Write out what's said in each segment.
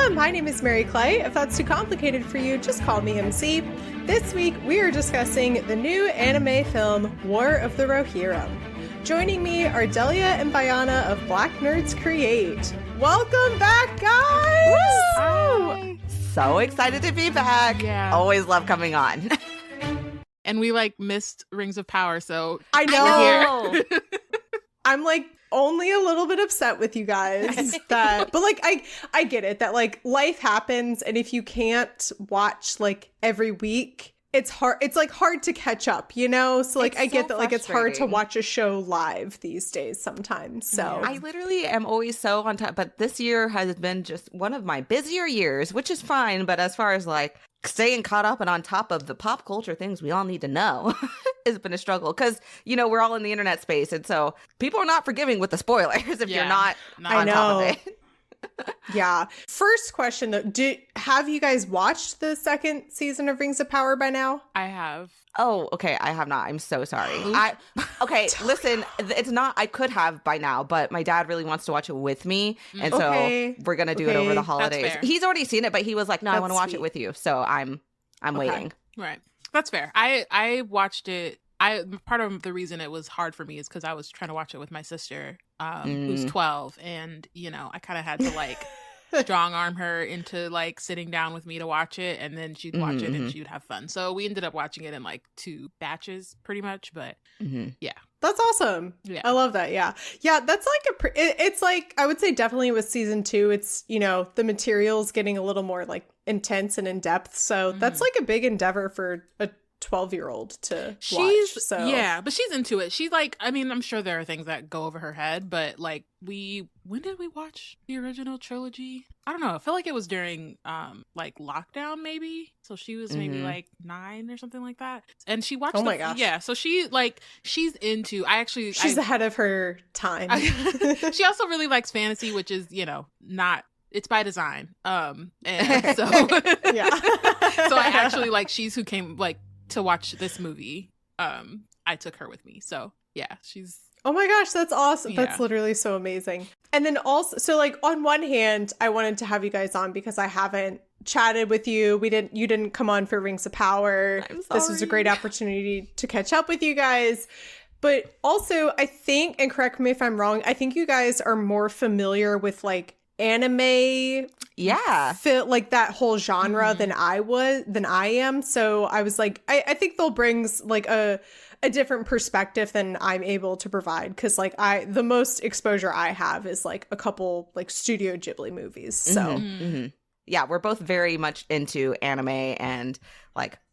Hello, my name is Mary Clay. If that's too complicated for you, just call me MC. This week, we are discussing the new anime film, War of the Rohirrim. Joining me are Delia and Bayana of Black Nerds Create. Welcome back, guys! Hi. So excited to be back. Yeah. Always love coming on. And we missed Rings of Power, so I know. we're here. I'm only a little bit upset with you guys that, but I get it that life happens, and if you can't watch every week, it's hard. It's hard to catch up, you know. So I get that it's hard to watch a show live these days sometimes. So I literally am always so on top, but this year has been just one of my busier years, which is fine. But as far as staying caught up and on top of the pop culture things we all need to know has been a struggle because, we're all in the internet space. And so people are not forgiving with the spoilers if you're not on top of it. Yeah. First question though, have you guys watched the second season of Rings of Power by now? I have. Oh, okay. I have not. I'm so sorry. Listen, it's not, I could have by now, but my dad really wants to watch it with me. And so we're going to do it over the holidays. He's already seen it, but he was like, no, I want to watch it with you. So I'm waiting. Right. That's fair. I watched it. Part of the reason it was hard for me is because I was trying to watch it with my sister, who's 12, and I kind of had to strong arm her into sitting down with me to watch it, and then she'd watch it and she'd have fun. So we ended up watching it in 2 batches, pretty much. But yeah, that's awesome. Yeah, I love that. Yeah, that's it's I would say definitely with season 2, it's the material's getting a little more intense and in depth. So that's a big endeavor for a 12-year-old to watch. So yeah, but she's into it. She's I'm sure there are things that go over her head, but when did we watch the original trilogy? I don't know. I feel like it was during lockdown maybe. So she was maybe 9 or something like that. And she watched my gosh. Yeah, so she's into she's ahead of her time. She also really likes fantasy, which is, not, it's by design. And so yeah. So I actually she's who came to watch this movie. I took her with me. So yeah, she's, oh my gosh, that's awesome. Yeah. That's literally so amazing. And then also, so on one hand, I wanted to have you guys on because I haven't chatted with you. You didn't come on for Rings of Power. I'm sorry. This was a great opportunity to catch up with you guys. But also, I think, and correct me if I'm wrong, I think you guys are more familiar with anime, that whole genre than I am. So I was I think they'll bring a different perspective than I'm able to provide, because the most exposure I have is a couple Studio Ghibli movies. So yeah, we're both very much into anime and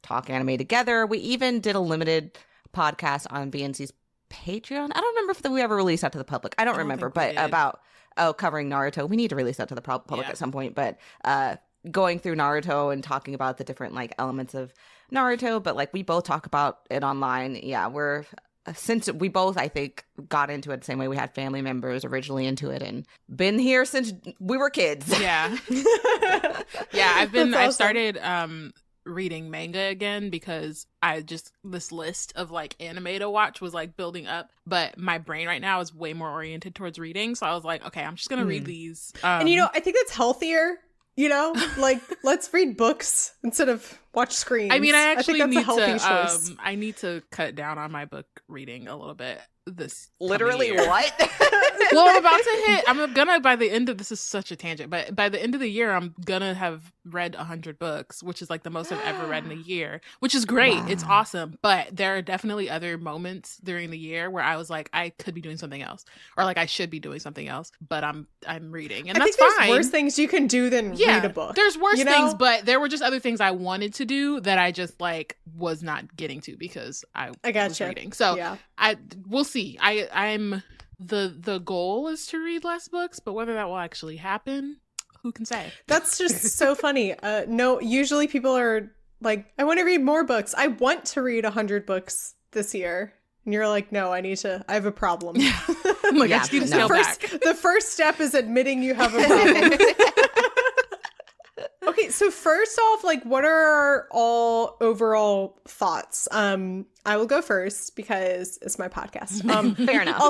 talk anime together. We even did a limited podcast on BNC's Patreon. I don't remember if we ever released that to the public. I don't remember, but about covering Naruto. We need to release that to the public at some point, but going through Naruto and talking about the different elements of Naruto, but we both talk about it online. Yeah, we're since we both, I think, got into it the same way. We had family members originally into it and been here since we were kids. Yeah. Yeah, I've started reading manga again because this list of anime to watch was building up, but my brain right now is way more oriented towards reading, so I was okay, I'm just gonna read these, and I think that's healthier, let's read books instead of watch screens. I think that's a healthy choice. I need to cut down on my book reading a little bit this literally year. What? Well, I'm gonna by the end of, this is such a tangent, but by the end of the year I'm gonna have read 100 books, which is the most I've ever read in a year, which is great. Wow. It's awesome, but there are definitely other moments during the year where I was I could be doing something else, or I should be doing something else, but I'm reading, and I that's think there's fine. Worse things you can do than read a book. There's worse things, but there were just other things I wanted to do that I just was not getting to because I was reading. So yeah. We'll see. I'm the goal is to read less books, but whether that will actually happen, who can say? That's just so funny. No, usually people are I want to read more books. I want to read 100 books this year. And you're no, I have a problem. I'm I just need to scale back. The first step is admitting you have a problem. Okay, so first off, what are our all overall thoughts? I will go first because it's my podcast. Fair enough.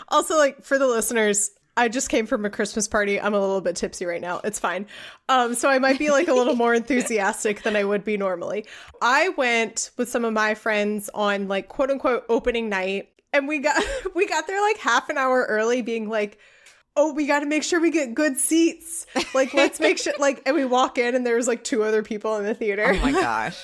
Also, for the listeners, I just came from a Christmas party. I'm a little bit tipsy right now. It's fine. So I might be like a little more enthusiastic than I would be normally. I went with some of my friends on like quote unquote opening night, and we got there like half an hour early, being like, oh, we got to make sure we get good seats. Like, let's make sure, like, and we walk in and there was like 2 other people in the theater. Oh my gosh.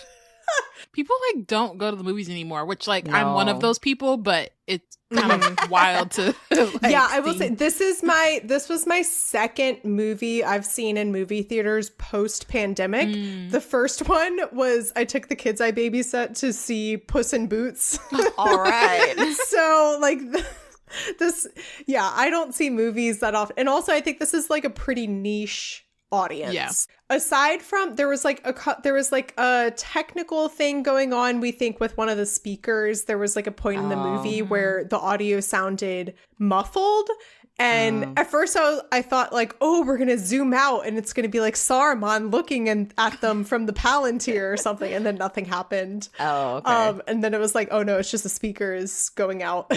People like don't go to the movies anymore, which like I'm one of those people, but it's kind of wild to like, yeah, I will say this was my second movie I've seen in movie theaters post pandemic. The first one was I took the kids I babysat to see Puss in Boots. All right. So like this, yeah, I don't see movies that often. And also I think this is like a pretty niche audience. Yeah. Aside from there was like a technical thing going on, we think, with one of the speakers. There was like a point in the movie where the audio sounded muffled. And at first I thought like, oh, we're going to zoom out and it's going to be like Saruman looking at them from the Palantir or something. And then nothing happened. Oh, okay. And then it was like, oh no, it's just the speakers going out.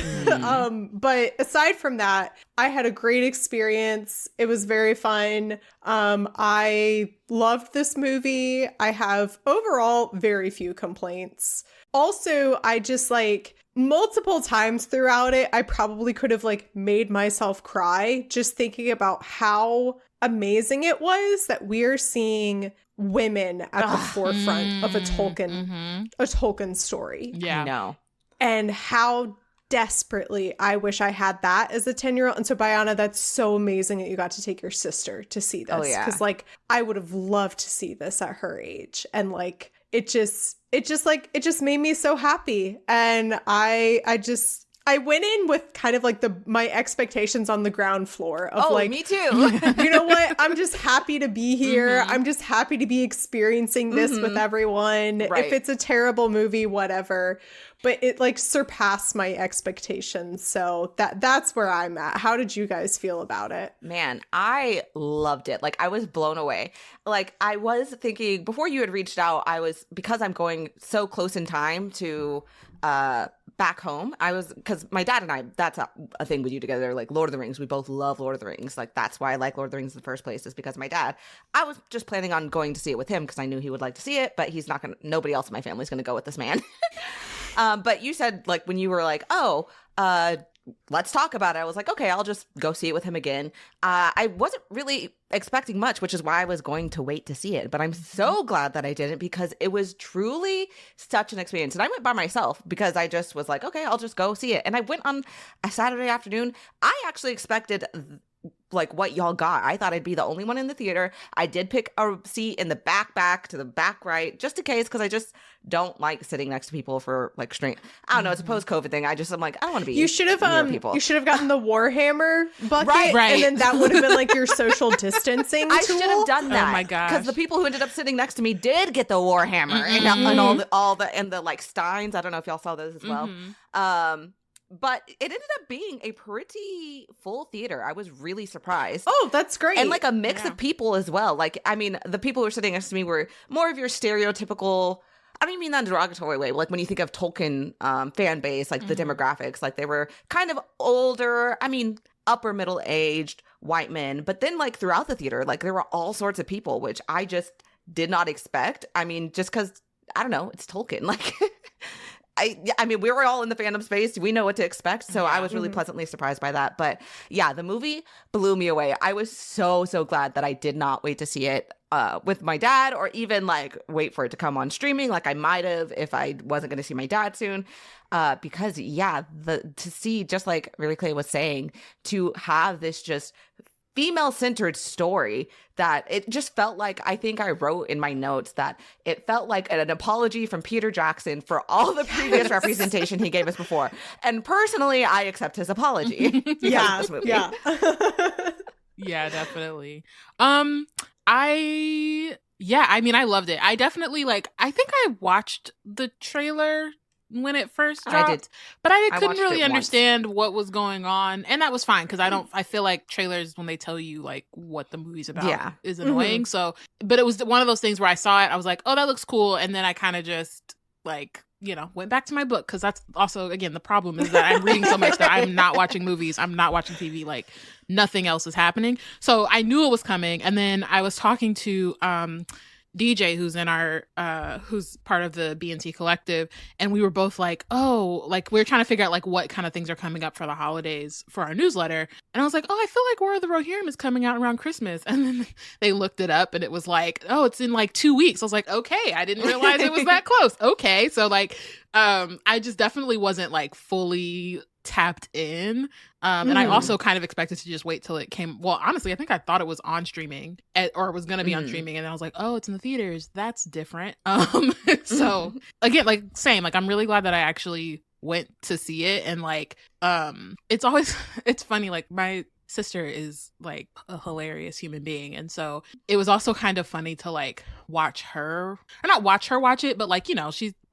But aside from that, I had a great experience. It was very fun. I loved this movie. I have overall very few complaints. Also, I just like multiple times throughout it, I probably could have like made myself cry just thinking about how amazing it was that we're seeing women at the forefront of a Tolkien story. Yeah. No. And how desperately I wish I had that as a 10-year-old. And so, Bayana, that's so amazing that you got to take your sister to see this. Oh, yeah. Because like I would have loved to see this at her age. And like it just made me so happy. And I went in with kind of like my expectations on the ground floor of like, me too. You know what? I'm just happy to be here. I'm just happy to be experiencing this with everyone. Right. If it's a terrible movie, whatever. But it like surpassed my expectations. So that's where I'm at. How did you guys feel about it? Man, I loved it. Like, I was blown away. Like, I was thinking before you had reached out, because I'm going so close in time to back home, because my dad and I, that's a thing we do together, like Lord of the Rings. We both love Lord of the Rings. Like, that's why I like Lord of the Rings in the first place, is because of my dad. I was just planning on going to see it with him because I knew he would like to see it, but nobody else in my family is going to go with this man. But you said, like, when you were like, let's talk about it, I was like, okay, I'll just go see it with him again. I wasn't really expecting much, which is why I was going to wait to see it. But I'm so glad that I didn't, because it was truly such an experience. And I went by myself because I just was like, okay, I'll just go see it. And I went on a Saturday afternoon. I actually expected like what y'all got. I thought I'd be the only one in the theater. I did pick a seat in the back to the back right, just in case, because I just don't like sitting next to people for like straight. I don't know. It's a post-COVID thing. I'm like, I don't want to be. You should have people. You should have gotten the Warhammer bucket, right, and then that would have been like your social distancing tool. I should have done that. Oh my gosh! Because the people who ended up sitting next to me did get the Warhammer and all the and the like steins. I don't know if y'all saw those as well. But it ended up being a pretty full theater. I was really surprised. Oh, that's great. And like a mix of people as well. Like, I mean, the people who were sitting next to me were more of your stereotypical, I don't even mean that in a derogatory way. Like, when you think of Tolkien fan base, like the demographics, like they were kind of older, I mean, upper middle aged white men. But then like throughout the theater, like there were all sorts of people, which I just did not expect. I mean, just because, I don't know, it's Tolkien. Like, I mean, we were all in the fandom space. We know what to expect. So I was really pleasantly surprised by that. But yeah, the movie blew me away. I was so glad that I did not wait to see it with my dad, or even like wait for it to come on streaming like I might have if I wasn't going to see my dad soon. Because yeah, to see, just like Mary Clay was saying, to have this just female-centered story that it just felt like, I think I wrote in my notes that it felt like an apology from Peter Jackson for all the previous representation he gave us before. And personally, I accept his apology. Yeah, this movie. yeah. Yeah, definitely. I mean, I loved it. I definitely I think I watched the trailer when it first dropped, but I couldn't really understand what was going on, and that was fine because I feel like trailers, when they tell you like what the movie's about, is annoying. So, but it was one of those things where I saw it, I was like, oh, that looks cool, and then I kind of just like went back to my book, because that's also, again, the problem is that I'm reading so much that I'm not watching movies, I'm not watching TV, like nothing else is happening. So I knew it was coming, and then I was talking to DJ, who's in our who's part of the BNC collective, and we were both like, oh, like we were trying to figure out like what kind of things are coming up for the holidays for our newsletter. And I was like, oh, I feel like War of the Rohirrim is coming out around Christmas. And then they looked it up and it was like, oh, it's in like 2 weeks. I was like, okay, I didn't realize it was that close. Okay. So like I just definitely wasn't like fully tapped in. And I also kind of expected to just wait till it came. Well, honestly, I think I thought it was on streaming or was going to be on streaming. And then I was like, oh, it's in the theaters. That's different. So again, like same, like I'm really glad that I actually went to see it. And like, it's funny. Like my sister is like a hilarious human being. And so it was also kind of funny to like watch her, or not watch her watch it, but like,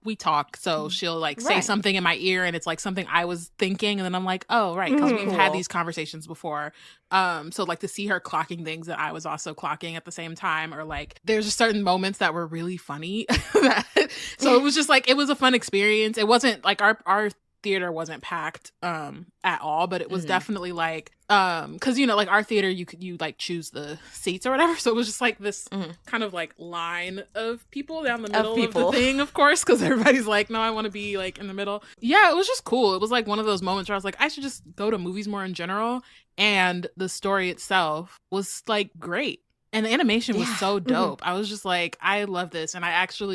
we talk, so she'll like say something in my ear and it's like something I was thinking, and then I'm like, oh, right, because we've had these conversations before. So like to see her clocking things that I was also clocking at the same time, or like there's just certain moments that were really funny. So it was just like, it was a fun experience. It wasn't like our theater wasn't packed at all, but it was definitely like because like our theater, you like choose the seats or whatever, so it was just like this kind of like line of people down the middle of the thing, of course, because everybody's like, no, I want to be like in the middle. Yeah, it was just cool. It was like one of those moments where I was like, I should just go to movies more in general. And the story itself was like great. And the animation was so dope. I was just like, I love this. And I feel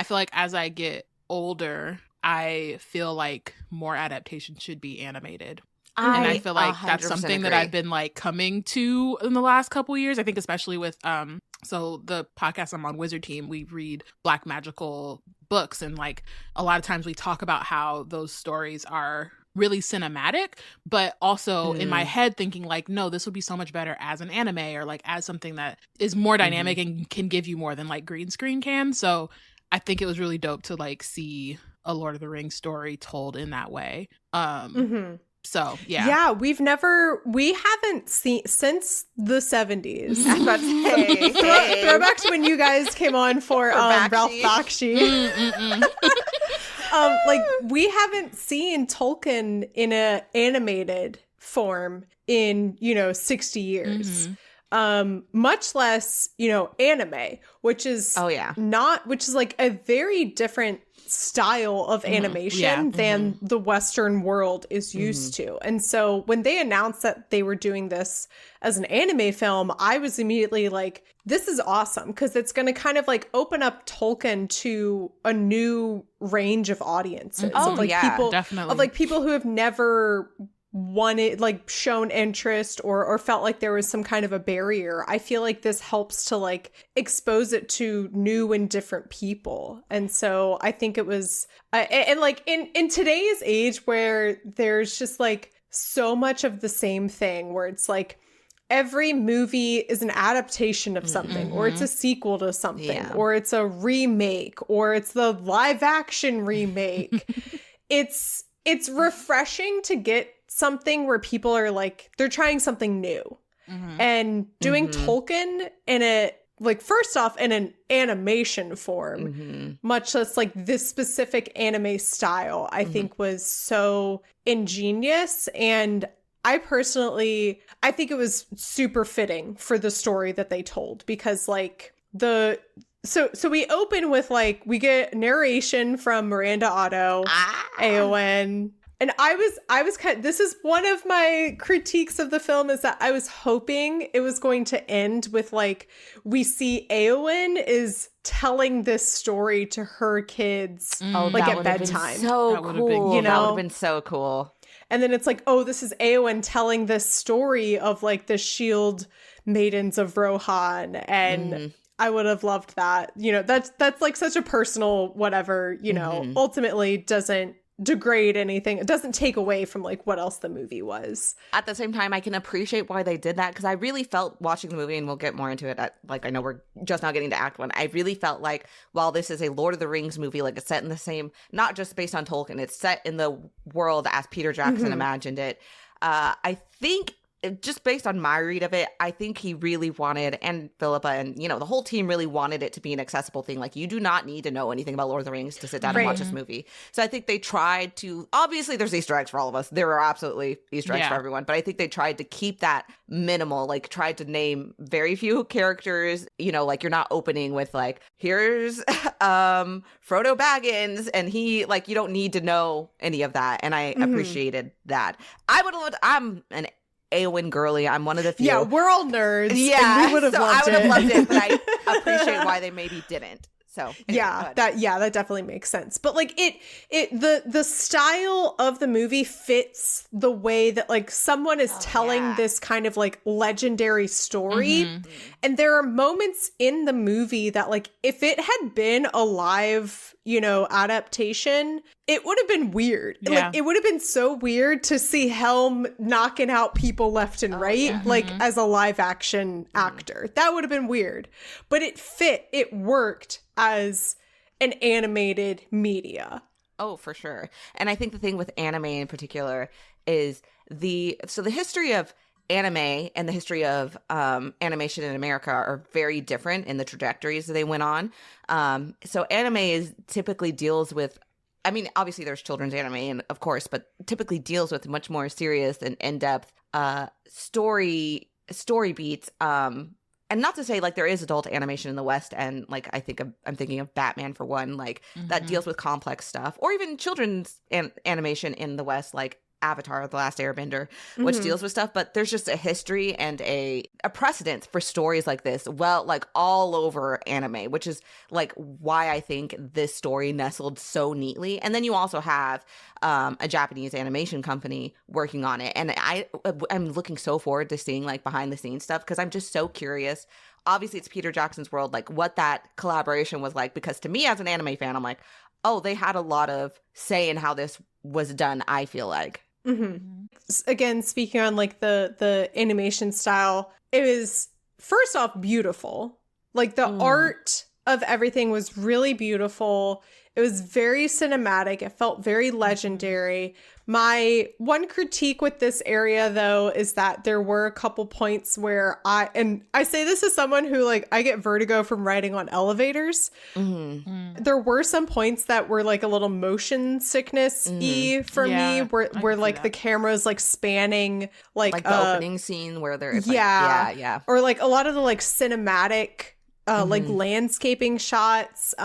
like as I get older, I feel like more adaptations should be animated. And I feel like that's something that I've been like coming to in the last couple years. I think especially with so the podcast I'm on, Wizard Team, we read Black magical books, and like a lot of times we talk about how those stories are really cinematic, but also in my head thinking like, no, this would be so much better as an anime, or like as something that is more dynamic and can give you more than like green screen can. So I think it was really dope to like see a Lord of the Rings story told in that way. So yeah, we haven't seen since the 70s. I was about to say, throwback to when you guys came on for Ralph Bakshi. Like we haven't seen Tolkien in a animated form in 60 years. Much less anime, which is like a very different style of animation than the Western world is used to. And so when they announced that they were doing this as an anime film, I was immediately like, this is awesome, because it's going to kind of like open up Tolkien to a new range of audiences. Definitely. Of like people who have never wanted, like, shown interest or felt like there was some kind of a barrier. I feel like this helps to like expose it to new and different people. And so I think it was and like in today's age where there's just like so much of the same thing, where it's like every movie is an adaptation of something, or it's a sequel to something, or it's a remake, or it's the live action remake. It's refreshing to get something where people are like, they're trying something new. And doing Tolkien in a, like, first off, in an animation form, much less like this specific anime style, I think was so ingenious. And I personally, I think it was super fitting for the story that they told, because like so we open with like, we get narration from Miranda Otto, Eowyn. And I was kind of, this is one of my critiques of the film, is that I was hoping it was going to end with like, we see Eowyn is telling this story to her kids like at bedtime. So cool. That would have been so cool. And then it's like, oh, this is Eowyn telling this story of like the shield maidens of Rohan. And I would have loved that. That's like such a personal whatever, ultimately doesn't degrade anything. It doesn't take away from like what else the movie was. At the same time, I can appreciate why they did that, because I really felt watching the movie, and we'll get more into it I know we're just now getting to Act 1. I really felt like while this is a Lord of the Rings movie, like it's set in the same, not just based on Tolkien, it's set in the world as Peter Jackson imagined it. I think just based on my read of it, I think he really wanted, and Philippa and, you know, the whole team really wanted it to be an accessible thing. Like, you do not need to know anything about Lord of the Rings to sit down and watch this movie. So I think they tried to, obviously there's Easter eggs for all of us. There are absolutely Easter eggs for everyone. But I think they tried to keep that minimal, like tried to name very few characters, you know, like you're not opening with like, here's Frodo Baggins, and he, like, you don't need to know any of that. And I appreciated that. I'm an Eowyn girly. I'm one of the few. Yeah, we're all nerds. Yeah, and we would have I would have loved it, but I appreciate why they maybe didn't. So anyway, that definitely makes sense. But like the style of the movie fits the way that like someone is telling this kind of like legendary story. And there are moments in the movie that like if it had been a live, you know, adaptation, it would have been weird. Like it would have been so weird to see Helm knocking out people left and right, like as a live action actor. That would have been weird. But it fit, it worked as an animated media. Oh, for sure. And I think the thing with anime in particular is the history of anime and the history of animation in America are very different in the trajectories that they went on. So anime typically deals with, I mean, obviously there's children's anime, and of course, but typically deals with much more serious and in-depth story beats. And not to say like there is adult animation in the West, and like I'm thinking of Batman for one, like that deals with complex stuff, or even children's animation in the West, like Avatar: The Last Airbender, which deals with stuff. But there's just a history and a precedent for stories like this, well, like all over anime, which is like why I think this story nestled so neatly. And then you also have a Japanese animation company working on it, and I'm looking so forward to seeing like behind the scenes stuff, because I'm just so curious. Obviously it's Peter Jackson's world, like what that collaboration was like, because to me as an anime fan, I'm like, oh, they had a lot of say in how this was done, I feel like. Again, speaking on like the animation style, it was first off beautiful. Like the art of everything was really beautiful. It was very cinematic. It felt very legendary. My one critique with this area, though, is that there were a couple points where I say this as someone who, like, I get vertigo from riding on elevators. There were some points that were, like, a little motion sickness-y for me, where like, the camera's, like, spanning, like the opening scene where there's, yeah. Or, like, a lot of the, like, cinematic, like, landscaping shots,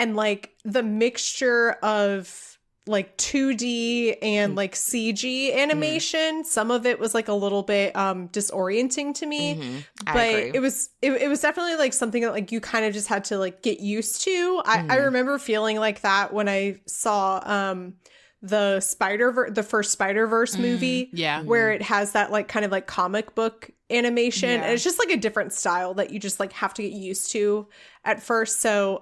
and like the mixture of like 2D and like CG animation, some of it was like a little bit disorienting to me. But it was definitely like something that like you kind of just had to like get used to. I remember feeling like that when I saw the first Spider-Verse movie, where it has that like kind of like comic book animation, and it's just like a different style that you just like have to get used to at first. So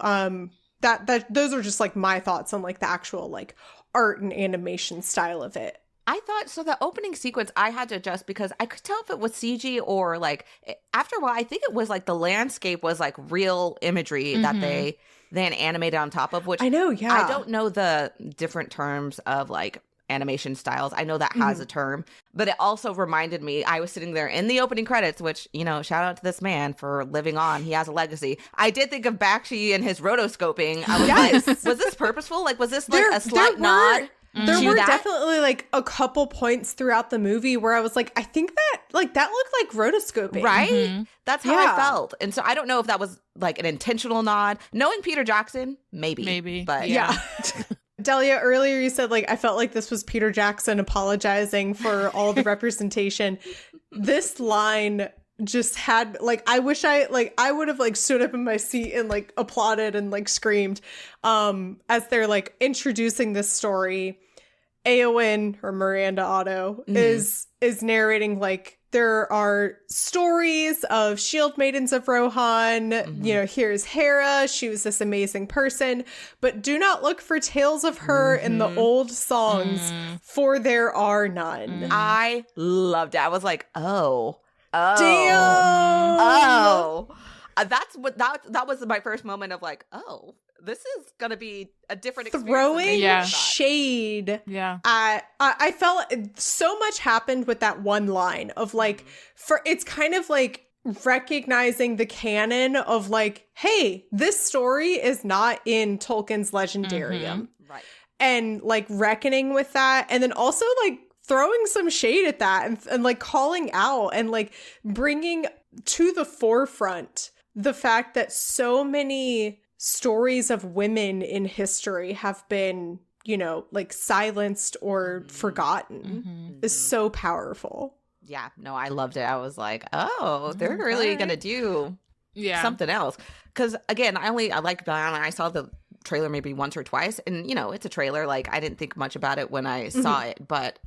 that those are just like my thoughts on like the actual like art and animation style of it. I thought so. The opening sequence I had to adjust because I could tell if it was CG or like after a while I think it was like the landscape was like real imagery that they then animated on top of, which I know, I don't know the different terms of like animation styles. I know that has a term, but it also reminded me, I was sitting there in the opening credits, which, you know, shout out to this man for living on. He has a legacy. I did think of Bakshi and his rotoscoping. I was like, was this purposeful? Like, was this like a slight nod? There were definitely like a couple points throughout the movie where I was like, I think that looked like rotoscoping. Right? That's how I felt. And so I don't know if that was like an intentional nod. Knowing Peter Jackson, maybe. But yeah. Delia, earlier you said, like, I felt like this was Peter Jackson apologizing for all the representation. This line just had, like, I wish I would have, like, stood up in my seat and, like, applauded and, like, screamed as they're, like, introducing this story. Eowyn, or Miranda Otto, is narrating, like, there are stories of shield maidens of Rohan. You know, here's Hera. She was this amazing person. But do not look for tales of her in the old songs, for there are none. I loved it. I was like, oh. Damn. Oh. that was my first moment of like, oh, this is gonna be a different experience. Throwing shade. Yeah. I felt so much happened with that one line of like, it's kind of like recognizing the canon of like, hey, this story is not in Tolkien's Legendarium. Right. And like reckoning with that. And then also like throwing some shade at that and like calling out and like bringing to the forefront the fact that so many stories of women in history have been, you know, like silenced or forgotten is so powerful. Yeah, no, I loved it. I was like, oh, they're really going to do something else. Because again, I like Bayana. I saw the trailer maybe once or twice. And, you know, it's a trailer. Like, I didn't think much about it when I saw it. But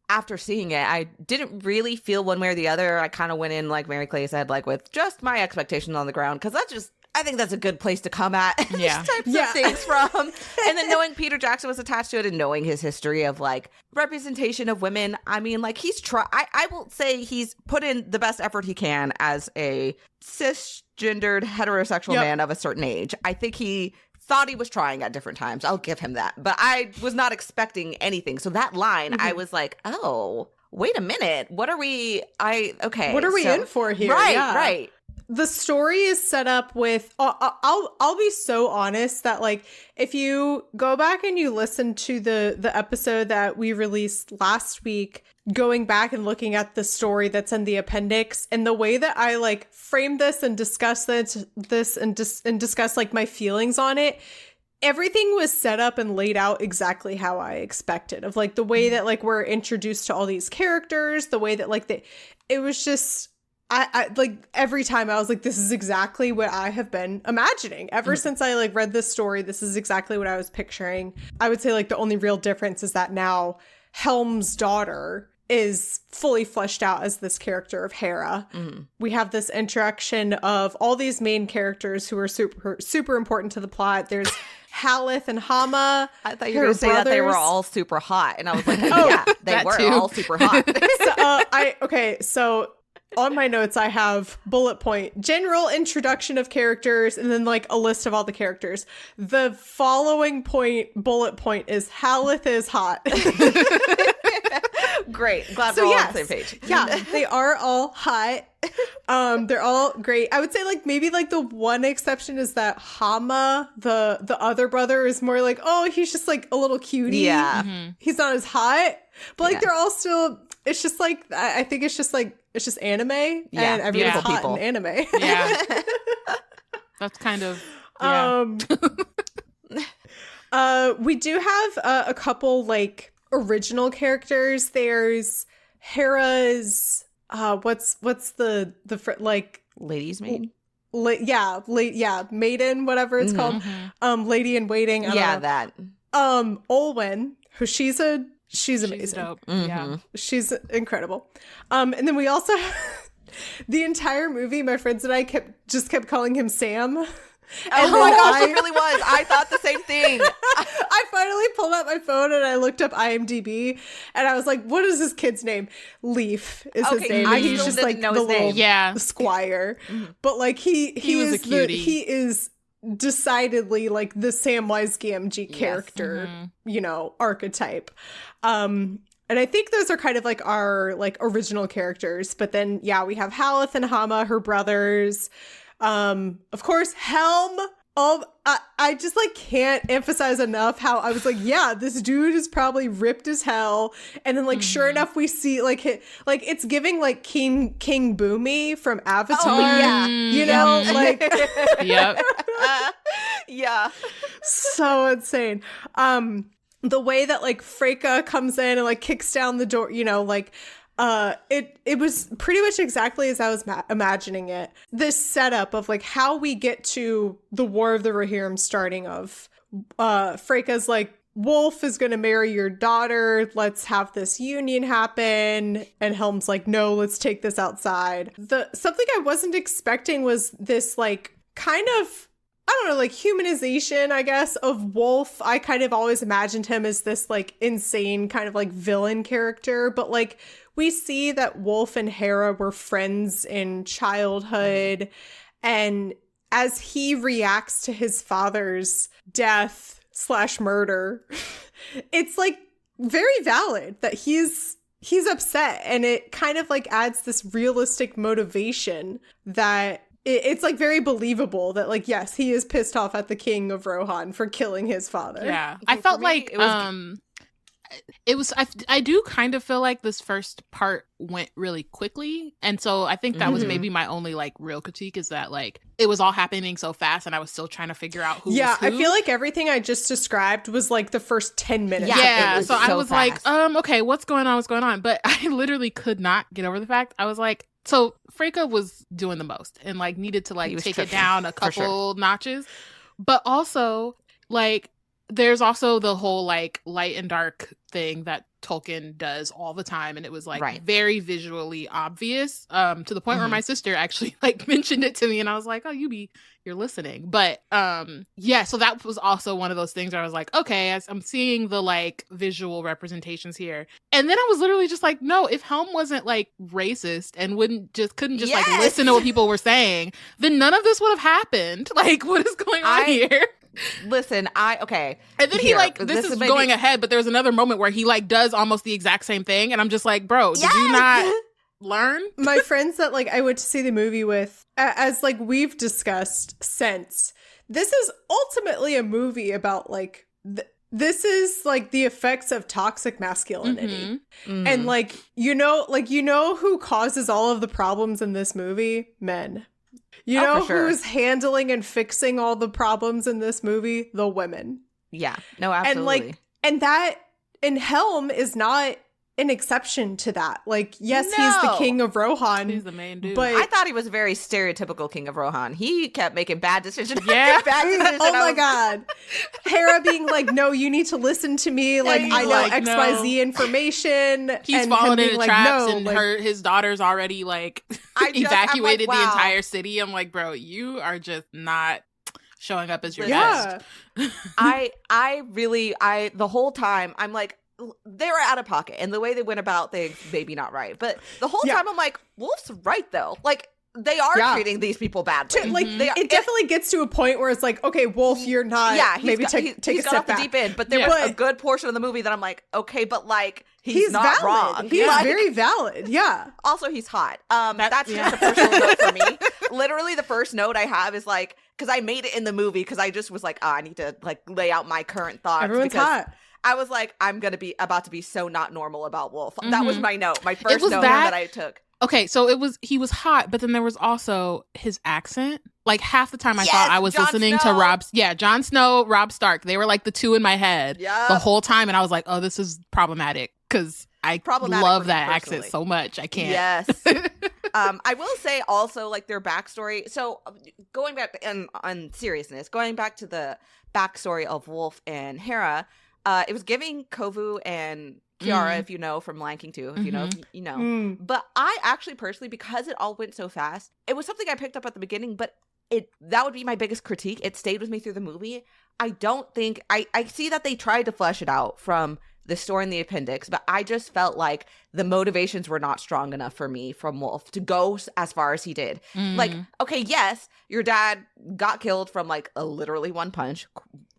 after seeing it, I didn't really feel one way or the other. I kind of went in, like Mary Clay said, like with just my expectations on the ground. Because I think that's a good place to come at these types of things from. And then knowing Peter Jackson was attached to it and knowing his history of like representation of women. I mean, like I will say he's put in the best effort he can as a cisgendered heterosexual man of a certain age. I think he thought he was trying at different times. I'll give him that. But I was not expecting anything. So that line, I was like, oh, wait a minute. What are we in for here? Right. The story is set up with I'll be so honest that like if you go back and you listen to the episode that we released last week, going back and looking at the story that's in the appendix and the way that I like frame this and discuss this and discuss like my feelings on it, everything was set up and laid out exactly how I expected, of like the way that like we're introduced to all these characters, the way that like it was just I like every time I was like, this is exactly what I have been imagining ever since I like read this story. This is exactly what I was picturing. I would say like the only real difference is that now Helm's daughter is fully fleshed out as this character of Hera. We have this introduction of all these main characters who are super important to the plot. There's Haleth and Hama. I thought you were going to say that they were all super hot. And I was like, yeah, they were all super hot. So on my notes, I have bullet point, general introduction of characters, and then like a list of all the characters. The following bullet point is Haleth is hot. Great. Glad we're all on the same page. Yeah, they are all hot. They're all great. I would say like maybe like the one exception is that Hama, the other brother, is more like, oh, he's just like a little cutie. Yeah. He's not as hot. But like they're all still, it's just like, I think it's just like, it's just anime, and everyone's hot in anime. Yeah. That's kind of, we do have a couple like original characters. There's Hera's, what's the like lady's maid? Maiden, whatever it's called. Lady in Waiting. I don't know. That. Olwen, who she's amazing. She's dope. Yeah. She's incredible. And then we also the entire movie, my friends and I kept calling him Sam. Oh my gosh, it really was. I thought the same thing. I finally pulled out my phone and I looked up IMDb and I was like, what is this kid's name? Leaf is his name. And he's just like the little squire. But like he was a cutie. He is decidedly like the Samwise Gamgee character, you know, archetype. And I think those are kind of like our like original characters. But then we have Haleth and Hama, her brothers. Of course, Helm. I just like can't emphasize enough how I was like, yeah, this dude is probably ripped as hell. And then like sure enough, we see like it's giving like King Boomy from Avatar. You know, like yep. So insane. The way that like Freyka comes in and like kicks down the door, you know, like it was pretty much exactly as I was imagining it. This setup of like how we get to the War of the Rohirrim starting of Freyka's like, Wolf is going to marry your daughter. Let's have this union happen. And Helm's like, no, let's take this outside. Something I wasn't expecting was this like kind of I don't know, like humanization, I guess, of Wolf. I kind of always imagined him as this like insane kind of like villain character, but like we see that Wolf and Hera were friends in childhood, and as he reacts to his father's death / murder, it's like very valid that he's upset, and it kind of like adds this realistic motivation that it's like very believable that like, yes, he is pissed off at the king of Rohan for killing his father. Yeah. I felt like I do kind of feel like this first part went really quickly, and so I think that was maybe my only like real critique, is that like it was all happening so fast and I was still trying to figure out who was who. I feel like everything I just described was like the first 10 minutes. So I was fast. Like okay, what's going on, but I literally could not get over the fact. I was like, so Freyka was doing the most and like needed to like take it down a couple notches, but also like there's also the whole like light and dark thing that Tolkien does all the time, and it was like very visually obvious to the point where my sister actually like mentioned it to me, and I was like, oh, you're listening. But so that was also one of those things where I was like, okay, as I'm seeing the like visual representations here, and then I was literally just like, no, if Helm wasn't like racist and couldn't just like listen to what people were saying, then none of this would have happened. Like, what is going on here? Listen, and then he like this is going ahead, but there's another moment where he like does almost the exact same thing, and I'm just like, bro, did you not learn? My friends that like I went to see the movie with, as like we've discussed since, this is ultimately a movie about like this is like the effects of toxic masculinity, and like you know who causes all of the problems in this movie? Men. You know who's handling and fixing all the problems in this movie? The women. Yeah. No, absolutely. And Helm is not an exception to that. Like, yes, he's the king of Rohan. He's the main dude. But I thought he was a very stereotypical king of Rohan. He kept making bad decisions. Yeah. Oh my God. Hera being like, no, you need to listen to me. Like, I know like, XYZ information. He's fallen into traps, and his daughter's already like evacuated the entire city. I'm like, bro, you are just not showing up as your best. The whole time I'm like, they were out of pocket, and the way they went about things, maybe not right. But the whole time I'm like, Wolf's right though. Like, they are treating these people badly. It definitely gets to a point where it's like, okay, Wolf, you're not. Yeah, take a step off back. The deep end. But there was a good portion of the movie that I'm like, okay, but like he's not valid. wrong. He's very valid. Yeah. Also, he's hot. That's just a personal note for me. Literally, the first note I have is like, because I made it in the movie because I just was like, I need to like lay out my current thoughts. Everyone's hot. I was like, I'm gonna be about to be so not normal about Wolf. That was my note. My first note that I took. Okay, so he was hot, but then there was also his accent. Like half the time I thought I was listening to Jon Snow, Robb Stark. They were like the two in my head the whole time, and I was like, oh, this is problematic because I love that accent so much. I can't. Yes. I will say also like their backstory. So going back on seriousness, going back to the backstory of Wolf and Hera. It was giving Kovu and Kiara, if you know, from Lion King 2, if you know, you know. But I actually personally, because it all went so fast, it was something I picked up at the beginning, but that would be my biggest critique. It stayed with me through the movie. I don't think, I see that they tried to flesh it out from the story in the appendix, but I just felt like the motivations were not strong enough for me from Wolf to go as far as he did. Like, okay, yes, your dad got killed from like literally one punch.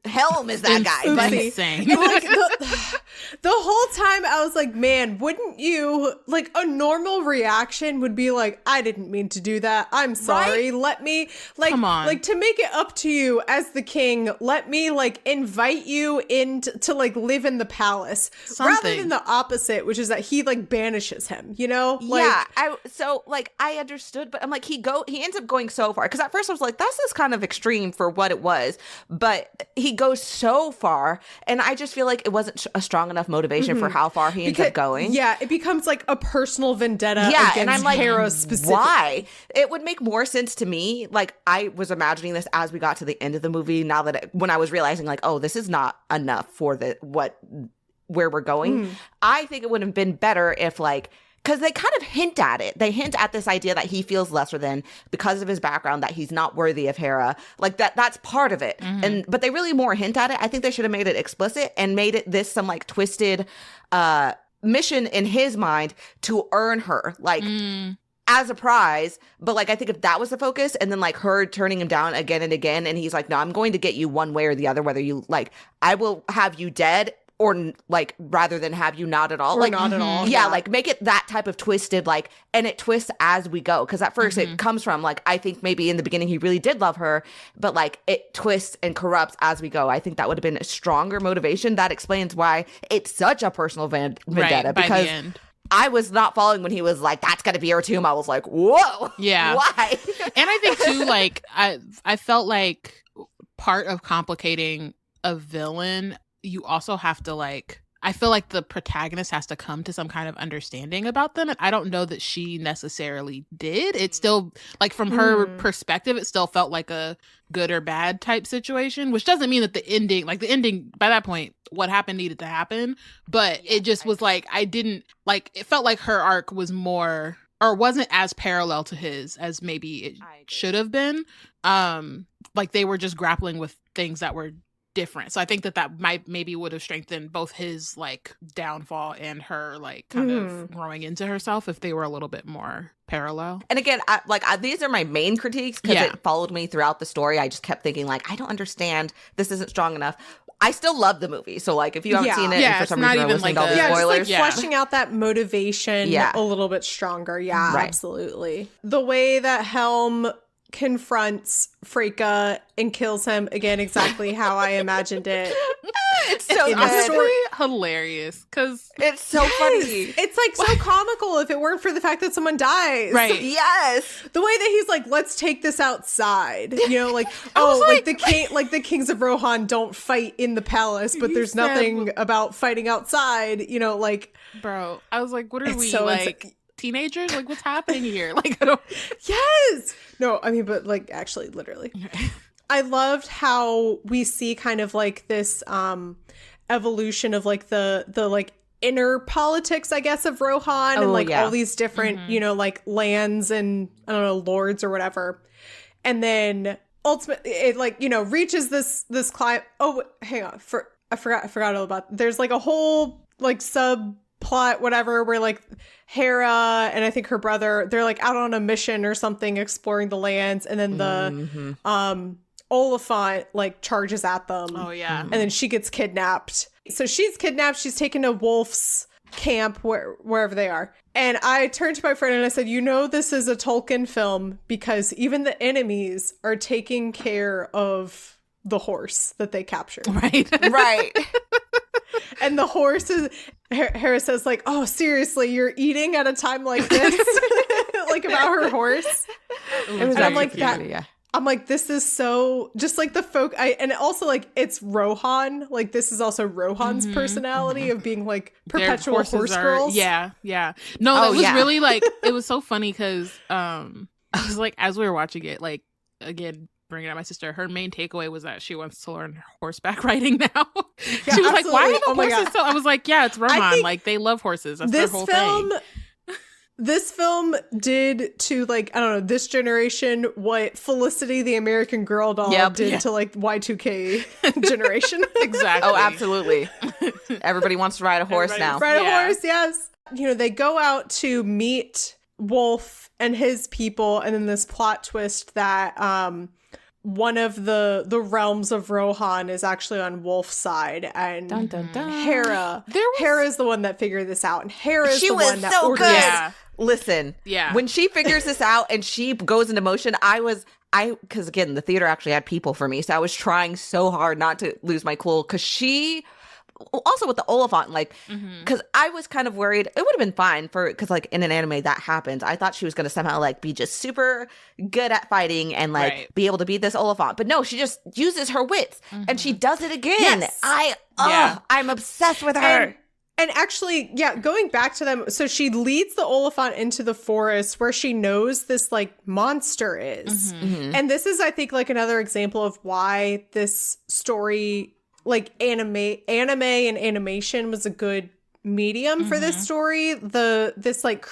Helm is that guy. But insane. And like the whole time I was like, man, wouldn't you like a normal reaction would be like, I didn't mean to do that. I'm sorry. Right? Let me like come on. Like to make it up to you as the king, let me like invite you in to like live in the palace. Rather than the opposite, which is that he like banishes him, you know? Like, yeah. I understood, but I'm like, he ends up going so far. Because at first I was like, that's just kind of extreme for what it was. But he goes so far, and I just feel like it wasn't a strong enough motivation for how far he ends up going. Yeah, it becomes like a personal vendetta against and I'm like, Hera specifically. Why? It would make more sense to me. Like, I was imagining this as we got to the end of the movie, now that when I was realizing like, oh, this is not enough for where we're going. I think it would have been better if like because they kind of hint at it. They hint at this idea that he feels lesser than because of his background, that he's not worthy of Hera. Like that's part of it. But they really more hint at it. I think they should have made it explicit and made it this some like twisted mission in his mind to earn her, like as a prize. But like I think if that was the focus, and then like her turning him down again and again, and he's like, no, I'm going to get you one way or the other, whether you like, I will have you dead, or like rather than have you not at all, or like not at all. Yeah, like make it that type of twisted, like, and it twists as we go, because at first it comes from like, I think maybe in the beginning he really did love her, but like it twists and corrupts as we go. I think that would have been a stronger motivation. That explains why it's such a personal vendetta, because I was not following when he was like, that's gonna be her tomb. I was like, whoa, yeah, why? And I think too, like I felt like part of complicating a villain, you also have to like, I feel like the protagonist has to come to some kind of understanding about them. And I don't know that she necessarily did. It still, like from her perspective, it still felt like a good or bad type situation, which doesn't mean that the ending, by that point, what happened needed to happen. But it just was like, I didn't, like, it felt like her arc was more, or wasn't as parallel to his as maybe it should have been. Like they were just grappling with things that were different. So I think that maybe would have strengthened both his like downfall and her like kind of growing into herself if they were a little bit more parallel. And again, these are my main critiques, because it followed me throughout the story. I just kept thinking like, I don't understand. This isn't strong enough. I still love the movie. So like if you haven't seen it and for some reason you're listening to all the spoilers. Just like fleshing out that motivation a little bit stronger. Yeah, right. Absolutely. The way that Helm confronts Freyka and kills him, again, exactly how I imagined it. It's so honestly hilarious, because it's so funny. It's like so comical if it weren't for the fact that someone dies. Right. Yes. The way that he's like, let's take this outside. You know, like, oh, like the kings of Rohan don't fight in the palace, but there's nothing about fighting outside, you know, like, bro, I was like, what are we so like teenagers? Like, what's happening here? Like, I don't. Yes. No, I mean, but like, actually, literally. I loved how we see kind of like this evolution of like the like inner politics, I guess, of Rohan, and like all these different, you know, like lands and I don't know, lords or whatever. And then ultimately it like, you know, reaches this climb. Oh, hang on. I forgot all about. There's like a whole like subplot, whatever, where like Hera and I think her brother, they're like out on a mission or something, exploring the lands, and then the Oliphant like charges at them. Oh yeah. And then she gets kidnapped. So she's kidnapped. She's taken to Wolf's camp, wherever they are. And I turned to my friend and I said, you know, this is a Tolkien film because even the enemies are taking care of the horse that they captured. Right. Right. And the horse is, Hera says like, oh, seriously, you're eating at a time like this? Like about her horse. And I'm like, I'm like, this is so just like the folk. And also like it's Rohan. Like this is also Rohan's personality of being like perpetual horse girls. Yeah. No, that was really like, it was so funny because I was like, as we were watching it, like again, bringing up my sister, her main takeaway was that she wants to learn horseback riding now. Yeah, she was like, why are the horses so? I was like, yeah, it's Rohan. Like they love horses. That's their whole thing. This film did to like, I don't know, this generation what Felicity the American Girl doll did to like Y2K generation. Exactly. Oh, absolutely. Everybody wants to ride a horse now. Ride a horse, yes. You know, they go out to meet Wolf and his people, and then this plot twist that one of the realms of Rohan is actually on Wolf's side, and dun, dun, dun. Hera is the one that figured this out, and Hera is the one that so ordered good. it. Listen, when she figures this out and she goes into motion, because again, the theater actually had people for me, so I was trying so hard not to lose my cool, because she, also with the Oliphant, like, because I was kind of worried, it would have been fine because like in an anime that happens, I thought she was going to somehow like be just super good at fighting and like be able to beat this Oliphant, but no, she just uses her wits and she does it again. Yes. I'm obsessed with her. And actually, going back to them, so she leads the Oliphant into the forest where she knows this like monster is. And this is, I think, like another example of why this story, like anime and animation was a good medium for this story. This like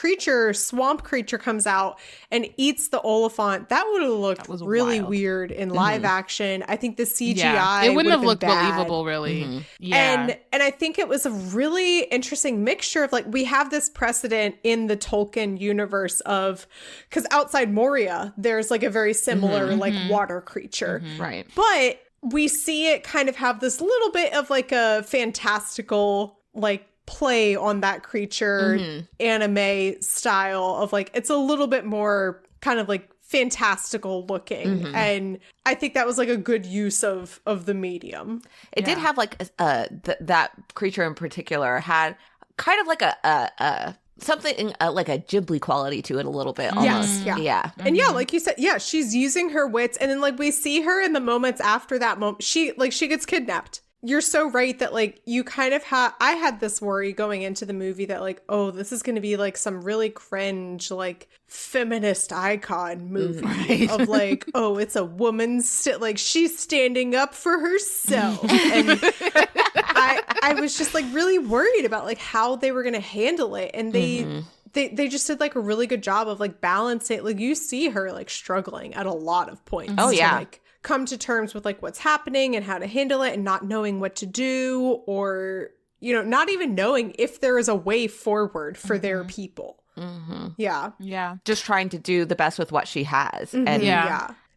swamp creature comes out and eats the Oliphant. That would have looked really weird in live action. I think the CGI it wouldn't have looked bad. Believable, really. Yeah, and I think it was a really interesting mixture of like, we have this precedent in the Tolkien universe of, because outside Moria there's like a very similar like water creature, right? But we see it kind of have this little bit of like a fantastical like play on that creature anime style of like, it's a little bit more kind of like fantastical looking, and I think that was like a good use of the medium. It did have like that creature in particular had kind of like a something like a Ghibli quality to it a little bit almost. Yeah. And like you said, she's using her wits, and then like we see her in the moments after that moment, she gets kidnapped. You're so right that like you kind of I had this worry going into the movie that like, oh, this is going to be like some really cringe like feminist icon movie of like, oh, it's a woman like she's standing up for herself. And I was just like really worried about like how they were going to handle it, and they just did like a really good job of like balancing. Like you see her like struggling at a lot of points. Oh yeah. To, like, come to terms with like what's happening and how to handle it, and not knowing what to do, or not even knowing if there is a way forward for their people. Yeah Just trying to do the best with what she has. And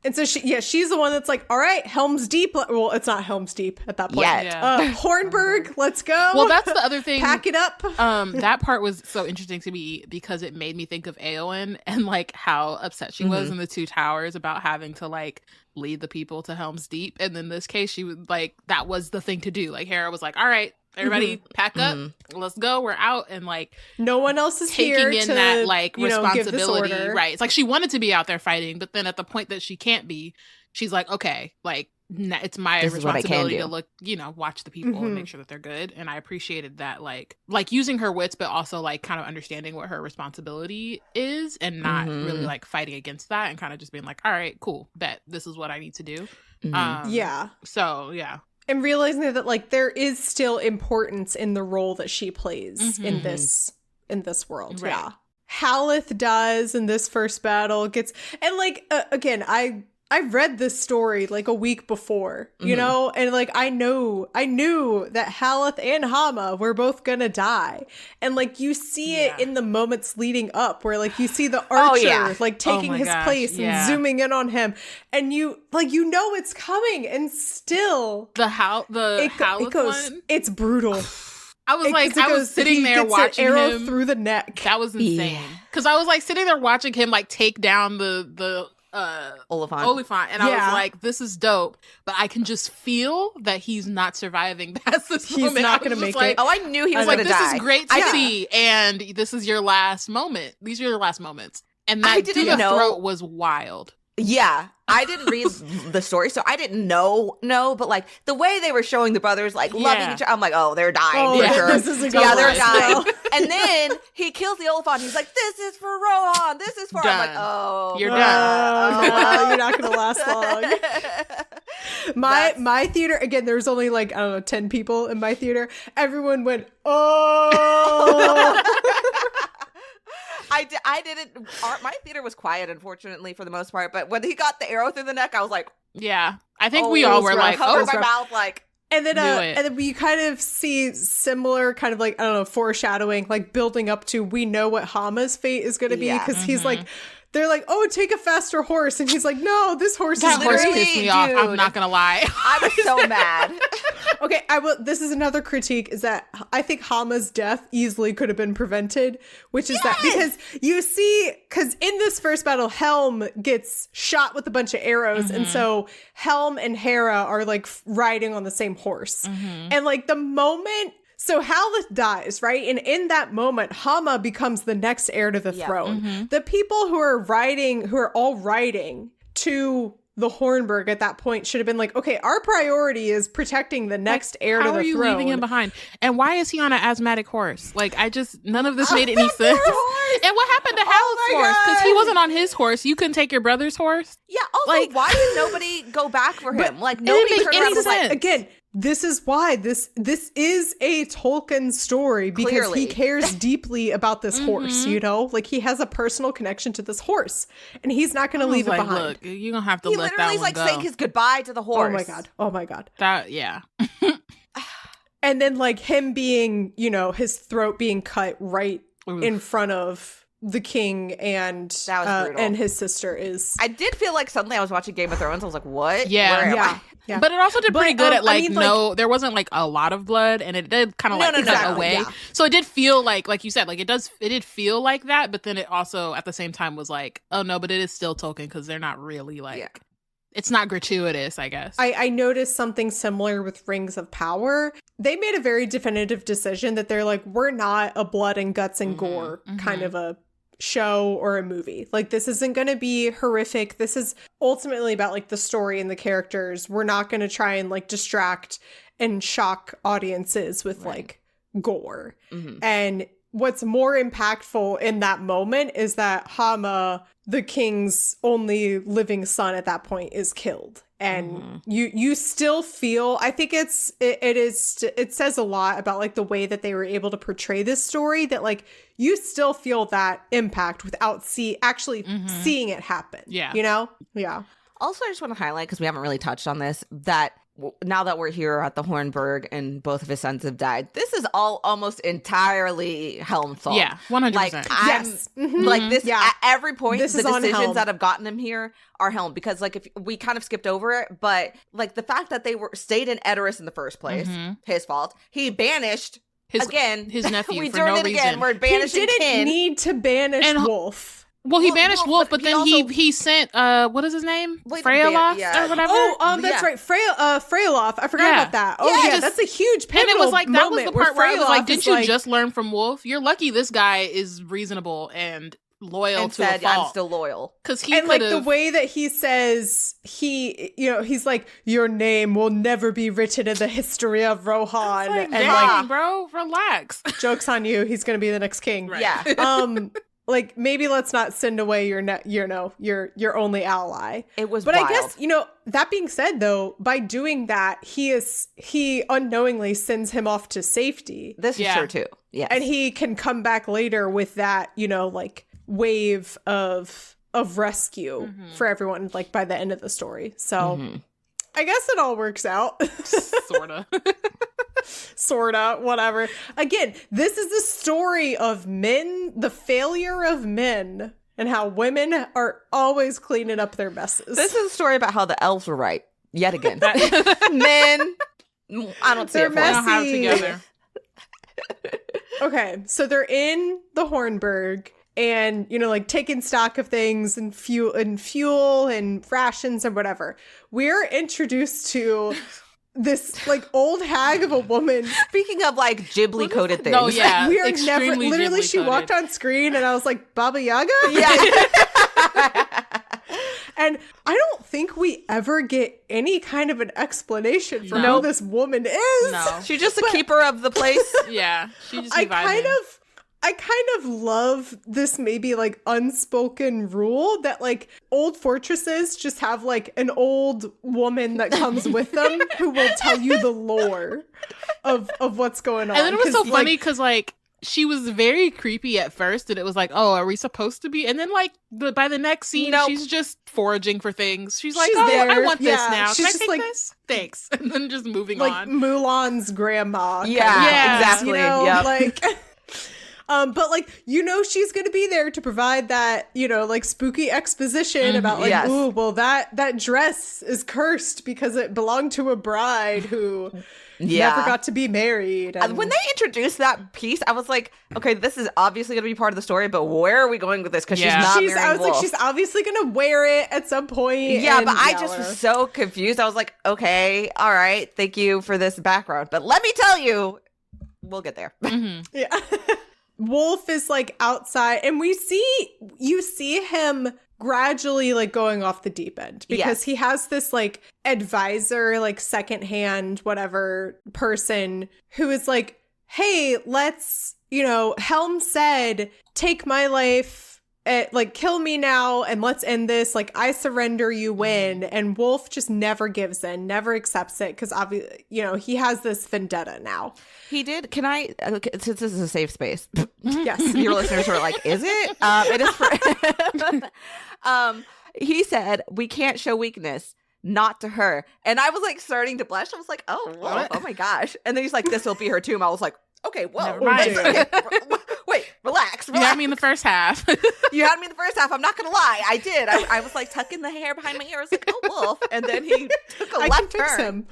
and so she's the one that's like, all right, Helm's Deep. Well, it's not Helm's Deep at that point. Hornburg, let's go. Well, that's the other thing. Pack it up. That part was so interesting to me because it made me think of Eowyn and like how upset she was in the Two Towers about having to like lead the people to Helm's Deep. And in this case, she was like, that was the thing to do. Like Hera was like, all right, everybody pack up, let's go, we're out. And like no one else is here taking in to, that like responsibility, give this order. right? It's like she wanted to be out there fighting, but then at the point that she can't be, she's like, okay, like it's my responsibility to look, watch the people and make sure that they're good. And I appreciated that, like using her wits, but also like kind of understanding what her responsibility is and not really like fighting against that, and kind of just being like, all right, cool, bet this is what I need to do. So yeah. And realizing that like there is still importance in the role that she plays in this world. Right. Yeah. Haleth dies in this first battle, and like again, I read this story like a week before, and like I knew that Haleth and Hama were both gonna die, and like you see it in the moments leading up, where like you see the archer like taking his place and zooming in on him, and you know it's coming, and still Haleth one, it's brutal. I was sitting there watching an arrow him through the neck. That was insane. Because I was like sitting there watching him like take down the Oliphant, and I was like, this is dope, but I can just feel that he's not surviving past this moment. He's not gonna make it. Oh, I knew he was gonna die. This is great to see, and this is your last moment. These are your last moments. And that through the throat was wild. Yeah, I didn't read the story, so I didn't know, but like the way they were showing the brothers like loving each other, I'm like, oh, they're dying for sure. This is a good they're dying. And then he kills the Oliphant. He's like, this is for Rohan. This is for. Done. I'm like, oh, you're done. You're not gonna last long. My theater, again, there was only like, I don't know, 10 people in my theater. Everyone went, oh. I didn't. My theater was quiet, unfortunately, for the most part. But when he got the arrow through the neck, I was like, "Yeah." I think we all were like, "Oh, my mouth!" Like, and then we kind of see similar kind of like, I don't know, foreshadowing, like building up to, we know what Hama's fate is going to be, because he's like, they're like, oh, take a faster horse, and he's like, no, this horse is that horse literally, pissed me off. I'm not gonna lie. I was so mad. Okay, this is another critique, is that I think Hama's death easily could have been prevented, which is that because you see, because in this first battle, Helm gets shot with a bunch of arrows, and so Helm and Hera are like riding on the same horse, and like the moment. So Haleth dies, right? And in that moment, Hama becomes the next heir to the throne. The people who are all riding to the Hornburg at that point should have been like, okay, our priority is protecting the next heir to the throne. How are you leaving him behind? And why is he on an asthmatic horse? Like, none of this made any sense. And what happened to Haleth's horse? Because he wasn't on his horse. You couldn't take your brother's horse? Yeah, also, why did nobody go back for him? Like, nobody turned around and was like, again, this is why this is a Tolkien story, because Clearly. he cares deeply about this horse, you know? Like, he has a personal connection to this horse, and he's not going to leave it behind. Look, you're going to have to He let literally that one is go. saying his goodbye to the horse. Oh my god. Yeah. And then, like, him being, you know, his throat being cut right in front of the king and That was brutal. and his sister is. I did feel like suddenly I was watching Game of Thrones. I was like, what? Yeah. Where am Yeah. I? Yeah. But it also did pretty good at I mean, like, there wasn't like a lot of blood, and it did kind of No, like no, cut no, away. yeah. So it did feel like you said, like it did feel like that, but then it also at the same time was like, oh no, but it is still Tolkien because they're not really like, Yeah. it's not gratuitous, I guess. I noticed something similar with Rings of Power. They made a very definitive decision that they're like, we're not a blood and guts and gore kind of a show or a movie. Like, this isn't going to be horrific. This is ultimately about like the story and the characters. We're not going to try and like distract and shock audiences with like gore. And what's more impactful in that moment is that Hama, the king's only living son at that point, is killed. And you still feel, I think it says a lot about like the way that they were able to portray this story, that like you still feel that impact without actually seeing it happen. Yeah. You know? Yeah. Also, I just want to highlight, because we haven't really touched on this, that now that we're here at the Hornburg and both of his sons have died, this is all almost entirely Helm's fault. Yeah, 100%. Like, Yes. like this, Yeah. at every point, This the is on decisions Helm. that have gotten him here are Helm. Because, like, if we kind of skipped over it, but like the fact that they stayed in Edoras in the first place, his fault. He banished his nephew we for turned no it reason. again. We're He banishing didn't kin. need to banish And- Wolf. Well, he Well, banished well, Wolf, but but he then also- he sent what is his name? Well, he Freyaloth yeah. or whatever. Oh, that's Yeah. right. Freyaloth. I forgot Yeah. about that. Oh, Yeah, yeah, just- that's a huge And it pivotal was like that was the moment part where I was like, Freyaloth didn't is you like- just learn from Wolf? You're lucky this guy is reasonable and loyal and to said, a fault. I'm still loyal. Because he And like the could've- way that he says, he's like, your name will never be written in the history of Rohan. Like, And dang, like, bro, relax. joke's on you, he's gonna be the next king. Right. Yeah. Like, maybe let's not send away your only ally. It was But wild. I guess, that being said, though, by doing that, he unknowingly sends him off to safety. This is Yeah. true, too. Yes. And he can come back later with that, like, wave of rescue for everyone, like, by the end of the story. So I guess it all works out. Sorta. Sorta, whatever. Again, this is the story of men, the failure of men, and how women are always cleaning up their messes. This is a story about how the elves were right. Yet again. Men, I don't see They're it for They us. don't have it Messy. together. Okay, so they're in the Hornburg and, like, taking stock of things and fuel and rations and whatever. We're introduced to this, like, old hag of a woman. Speaking of, like, Ghibli-coded things. No, yeah. We are never, extremely literally, she Ghibli-coded. walked on screen and I was like, Baba Yaga? Yeah. And I don't think we ever get any kind of an explanation for No. who this woman is. No. She's just a keeper of the place. Yeah. She just I be vibing. kind of love this maybe like unspoken rule that like old fortresses just have like an old woman that comes with them who will tell you the lore of what's going on. And then it was 'Cause, so like, funny because like she was very creepy at first, and it was like, oh, are we supposed to be? And then like by the next scene, Nope. she's just foraging for things. She's like, She's oh, there. I want this Yeah, now. she's Can I just take like- this? Thanks. And then just moving like on. Mulan's grandma. kind Yeah, of thing, exactly. Yep. Like but like she's gonna be there to provide that like spooky exposition about like Yes. ooh, well that dress is cursed because it belonged to a bride who never got to be married. And When they introduced that piece, I was like, okay, this is obviously going to be part of the story, but where are we going with this? Because Yeah. she's not I marrying was like, Wolf. she's obviously gonna wear it at some point. Yeah, and, but I just whatever. was so confused. I was like, okay, all right, thank you for this background. But let me tell you, we'll get there. Mhm. Yeah. Wolf is like outside and you see him gradually like going off the deep end because Yes. he has this like advisor, like secondhand, whatever person who is like, hey, let's, Helm said, take my life like, kill me now and let's end this. Like, I surrender, you win. And Wolf just never gives in, never accepts it because obviously, you know, he has this vendetta now. He did. Can I, since this is a safe space, yes, your listeners were like, is it? It is for, he said, we can't show weakness, not to her. And I was like starting to blush. I was like, oh, Wolf, oh my gosh. And then he's like, this will be her tomb. I was like, okay, whoa. Never mind. Wait, relax. You had me in the first half. You had me in the first half. I'm not going to lie. I did. I was like tucking the hair behind my ear. I was like, oh, Wolf. And then he took a left turn. Him.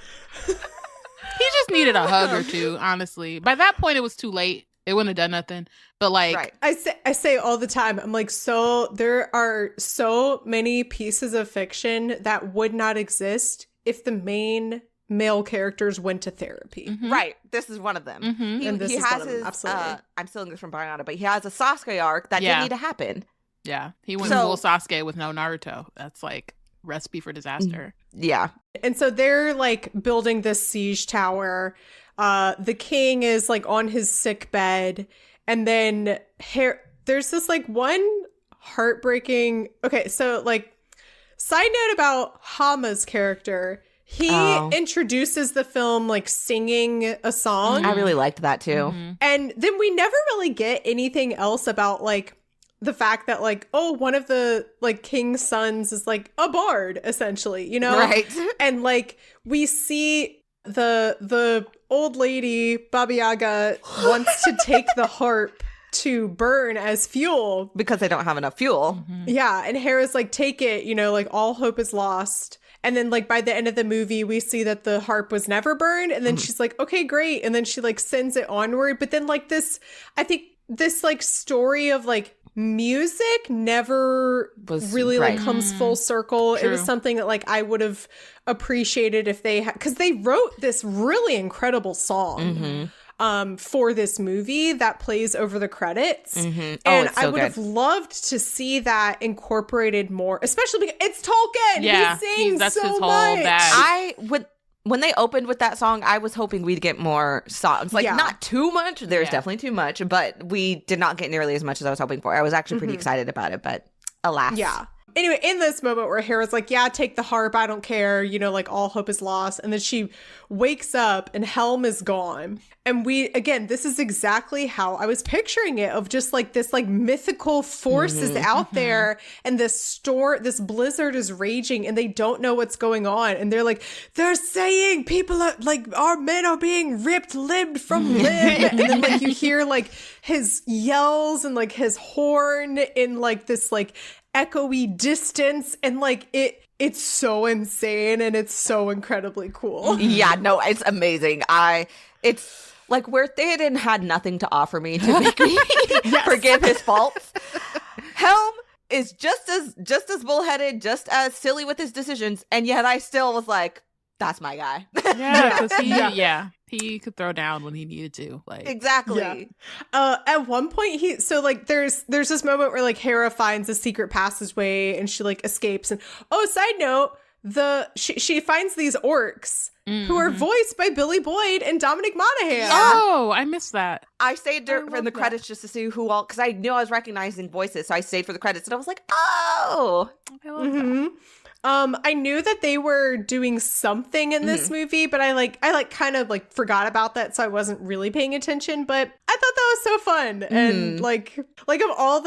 He just needed a hug or two, honestly. By that point, it was too late. It wouldn't have done nothing. But like, right. I say all the time, I'm like, so there are so many pieces of fiction that would not exist if the main male characters went to therapy. Mm-hmm. Right. This is one of them. Mm-hmm. And this is has one of them. His, absolutely. I'm stealing this from Bayana, but he has a Sasuke arc that didn't need to happen. Yeah. He went full Sasuke with no Naruto. That's like recipe for disaster. Yeah. And so they're like building this siege tower. The king is like on his sick bed. And then there's this like one heartbreaking. Okay. So like side note about Hama's character. He introduces the film like singing a song. I really liked that too. Mm-hmm. And then we never really get anything else about like the fact that like, oh, one of the like king's sons is like a bard, essentially, you know? Right. And like we see the old lady, Baba Yaga, wants to take the harp to burn as fuel. Because they don't have enough fuel. Mm-hmm. Yeah. And Hera's like, take it, you know, like all hope is lost. And then like by the end of the movie, we see that the harp was never burned. And then she's like, okay, great. And then she like sends it onward. But then like this, I think this like story of like music never really like comes full circle. True. It was something that like I would have appreciated if they had, because they wrote this really incredible song. For this movie that plays over the credits. Mm-hmm. And so I would have loved to see that incorporated more, especially because it's Tolkien. Yeah, he sings that's so his whole much. bag. When they opened with that song, I was hoping we'd get more songs. Like, not too much. There's definitely too much, but we did not get nearly as much as I was hoping for. I was actually pretty excited about it, but alas. Yeah. Anyway, in this moment where Hera's like, yeah, take the harp, I don't care, you know, like all hope is lost. And then she wakes up and Helm is gone. And again, this is exactly how I was picturing it, of just like this like mythical force is out there and this blizzard is raging and they don't know what's going on. And they're like, they're saying people are like, our men are being ripped limb from limb. And then like you hear like his yells and like his horn in like this like echoey distance, and like it's so insane and it's so incredibly cool. Yeah, no, it's amazing. It's like where Theoden had nothing to offer me to make me forgive his faults. Helm is just as bullheaded, just as silly with his decisions, and yet I still was like, that's my guy. Yeah, because he could throw down when he needed to. Like exactly. Yeah. At one point, there's this moment where like Hera finds a secret passageway and she like escapes. And side note, she finds these orcs who are voiced by Billy Boyd and Dominic Monaghan. Oh, I missed that. I stayed for the credits just to see who all, because I knew I was recognizing voices, so I stayed for the credits and I was like, oh, I love that. I knew that they were doing something in this movie, but I kind of like forgot about that, so I wasn't really paying attention. But I thought that was so fun, and like of all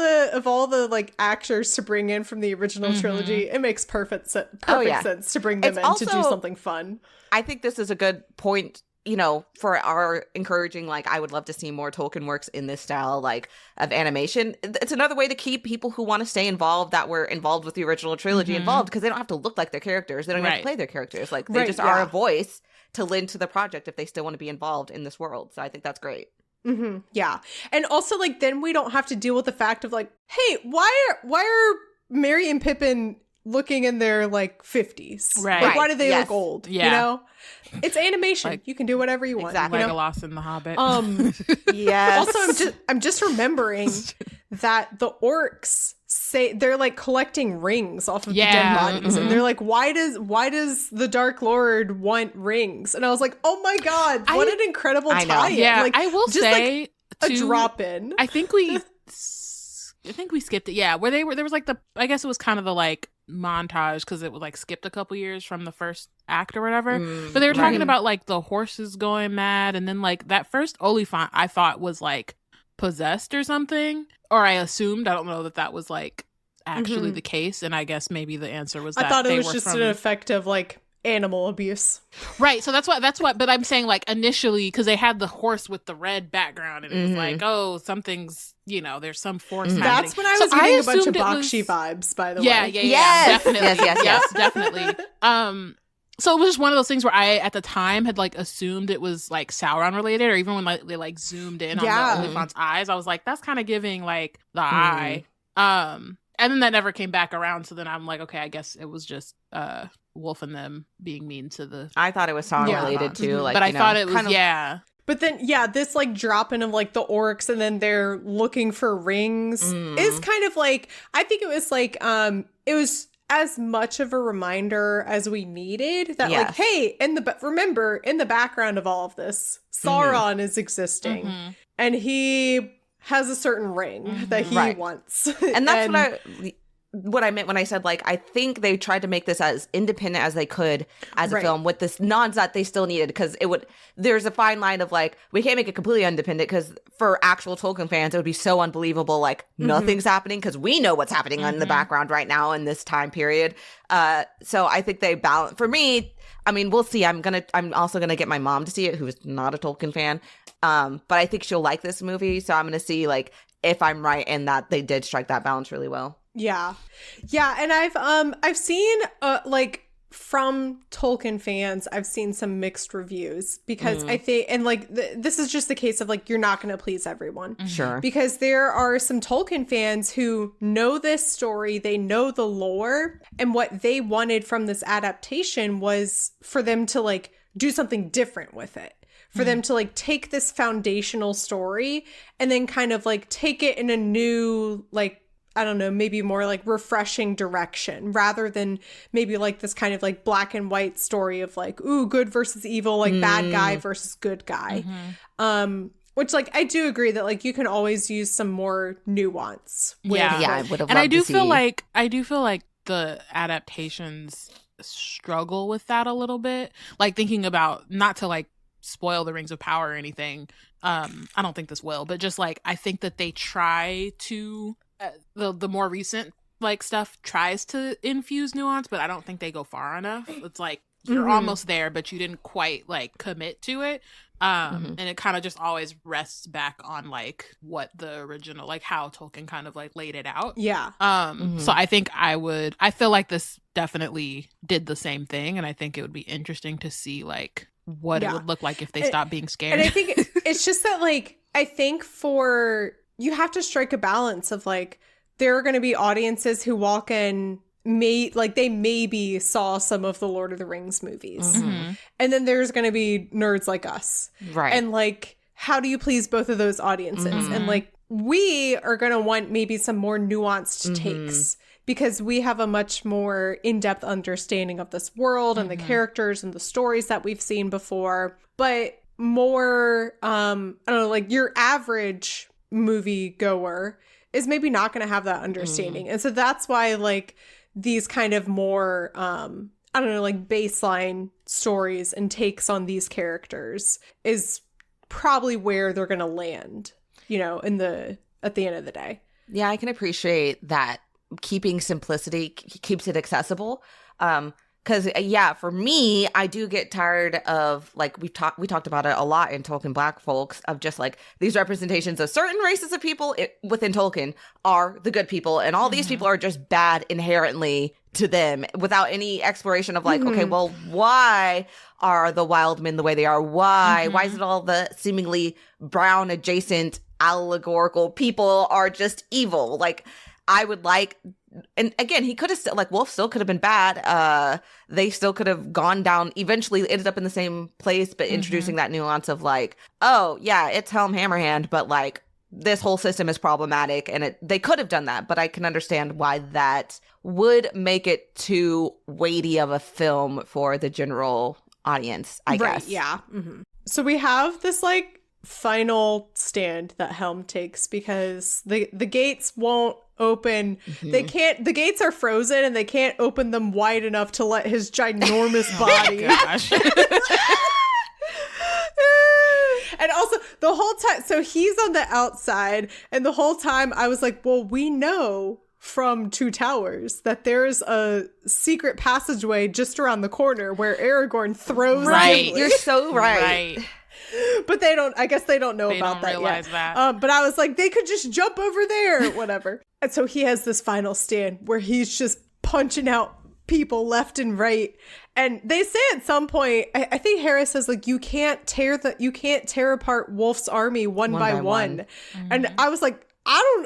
the like actors to bring in from the original trilogy, it makes perfect sense to bring them in to do something fun. I think this is a good point, you know, for our encouraging, like, I would love to see more Tolkien works in this style, like, of animation. It's another way to keep people who want to stay involved, that were involved with the original trilogy, involved, because they don't have to look like their characters. They don't even have to play their characters. Like, they just are a voice to lend to the project if they still want to be involved in this world. So I think that's great. Yeah. And also, like, then we don't have to deal with the fact of, like, hey, why are Merry and Pippin looking in their like 50s? Right. Like, why do they look old? Yeah. You know? It's animation. Like, you can do whatever you want. Exactly. You know? Legolas in The Hobbit. Yes. Also, I'm just remembering that the orcs say they're like collecting rings off of the dead bodies, and they're like, why does the Dark Lord want rings? And I was like, oh my god, what an incredible tie-in! Yeah, like, I will just say like a drop in. I think we think we skipped it. Yeah, where there was like I guess it was kind of the like montage because it was like skipped a couple years from the first act or whatever. But they were talking about like the horses going mad, and then like that first Oliphant I thought was like possessed or something, or I assumed. I don't know that was like actually the case, and I guess maybe the answer was that I thought it was just an effect of like animal abuse. Right. So that's what, but I'm saying like initially, because they had the horse with the red background and it was like, oh, something's, there's some force happening. That's when I was getting a bunch of Bakshi vibes, by the way. Yeah. Yes. Definitely. Yes, definitely. So it was just one of those things where I, at the time, had like assumed it was like Sauron related, or even when like they like zoomed in on the Oliphant's eyes, I was like, that's kind of giving like the eye. And then that never came back around. So then I'm like, okay, I guess it was just Wolf and them being mean to the. I thought it was Sauron related too, like, but I thought it was But then, this like dropping of like the orcs and then they're looking for rings is kind of like, I think it was like, it was as much of a reminder as we needed that like, hey, remember in the background of all of this, Sauron is existing and he has a certain ring that he wants. And that's what I meant when I said, like, I think they tried to make this as independent as they could as a film with this nods that they still needed, because there's a fine line of like, we can't make it completely independent because for actual Tolkien fans, it would be so unbelievable. Like nothing's happening because we know what's happening in the background right now in this time period. So I think they balance. For me, I mean, we'll see. I'm also gonna get my mom to see it, who is not a Tolkien fan. But I think she'll like this movie. So I'm gonna see like if I'm right in that they did strike that balance really well. Yeah. And I've seen like from Tolkien fans, I've seen some mixed reviews because I think, and like this is just the case of like, you're not going to please everyone. Sure. Because there are some Tolkien fans who know this story, they know the lore, and what they wanted from this adaptation was for them to like do something different with it. For them to like take this foundational story and then kind of like take it in a new, like, I don't know, maybe more like refreshing direction rather than maybe like this kind of like black and white story of like, ooh, good versus evil, like bad guy versus good guy. Which like, I do agree that like you can always use some more nuance. I would have and I do feel like the adaptations struggle with that a little bit. Like thinking about, not to like spoil the Rings of Power or anything. I don't think this will, but just like, I think that they try to, the more recent like stuff tries to infuse nuance, but I don't think they go far enough. It's like you're almost there, but you didn't quite like commit to it. And it kind of just always rests back on like what the original, like how Tolkien kind of like laid it out. So I think I feel like this definitely did the same thing, and I think it would be interesting to see like what it would look like if they stopped being scared. And I think it's just that like, I think you have to strike a balance of like, there are going to be audiences who walk in, they maybe saw some of the Lord of the Rings movies. And then there's going to be nerds like us. Right. And like, how do you please both of those audiences? And like, we are going to want maybe some more nuanced takes because we have a much more in-depth understanding of this world and the characters and the stories that we've seen before. But more, I don't know, like your average movie goer is maybe not going to have that understanding. And so that's why like these kind of more, I don't know, like baseline stories and takes on these characters is probably where they're going to land, at the end of the day. Yeah, I can appreciate that keeping simplicity keeps it accessible. Because, for me, I do get tired of, like, we talked about it a lot in Tolkien Black Folks, of just, like, these representations of certain races of people within Tolkien are the good people, and all these people are just bad inherently to them, without any exploration of, like, okay, well, why are the wild men the way they are? Why? Why is it all the seemingly brown adjacent allegorical people are just evil? Like, I would like... And again, he could have still, like, Wolf still could have been bad. They still could have gone down, eventually ended up in the same place, but introducing that nuance of like, oh yeah, it's Helm Hammerhand, but like this whole system is problematic, and they could have done that, but I can understand why that would make it too weighty of a film for the general audience, I guess. Yeah. So we have this like final stand that Helm takes because the gates won't open. They can't, the gates are frozen and they can't open them wide enough to let his ginormous body. And also the whole time, so he's on the outside, and the whole time I was like, well, we know from Two Towers that there's a secret passageway just around the corner where Aragorn throws Gimli. You're so right. But they don't, I guess they don't know about that realize yet. That. But I was like, they could just jump over there, whatever. And so he has this final stand where he's just punching out people left and right. And they say at some point, I think Hera says, like, you can't tear apart Wolf's army one by one. And I was like,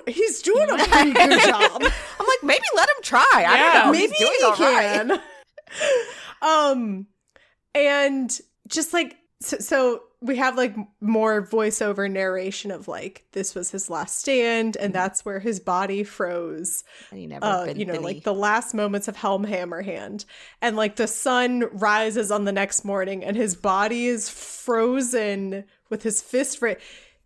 he's doing a pretty good job. I'm like, maybe let him try. I don't know. Maybe he's doing he can. And just like, so we have like more voiceover narration of like, this was his last stand, and that's where his body froze. And he never like the last moments of Helm Hammerhand. And like the sun rises on the next morning and his body is frozen with his fist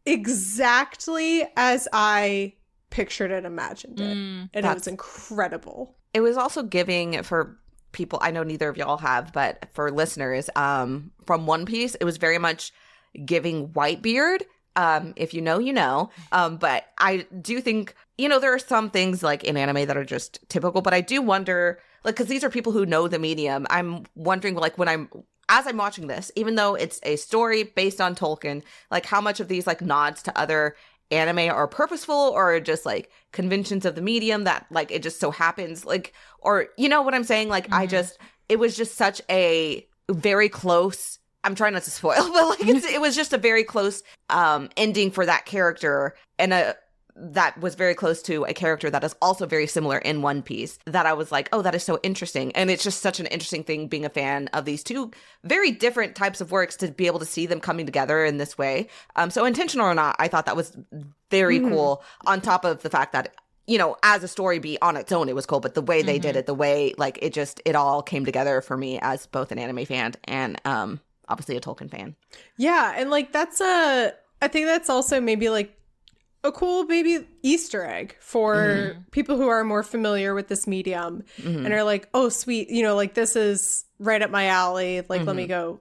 exactly as I pictured and imagined it. And it was incredible. It was also giving for people, I know neither of y'all have, but for listeners, from One Piece, it was very much giving Whitebeard. If you know, you know. But I do think, there are some things like in anime that are just typical, but I do wonder, like, because these are people who know the medium, I'm wondering, like, as I'm watching this, even though it's a story based on Tolkien, like how much of these like nods to other anime are purposeful or just like conventions of the medium that like it just so happens, like, or you know what I'm saying? Like it was just such a very close, I'm trying not to spoil, but like it was just a very close ending for that character, and that was very close to a character that is also very similar in One Piece, that I was like, oh, that is so interesting. And it's just such an interesting thing being a fan of these two very different types of works to be able to see them coming together in this way. So intentional or not, I thought that was very cool, on top of the fact that, as a story beat on its own, it was cool, but the way they did it, the way like it all came together for me as both an anime fan and obviously a Tolkien fan. Yeah. And like, I think that's also maybe like a cool maybe Easter egg for people who are more familiar with this medium and are like, oh, sweet, like this is right up my alley. Like, let me go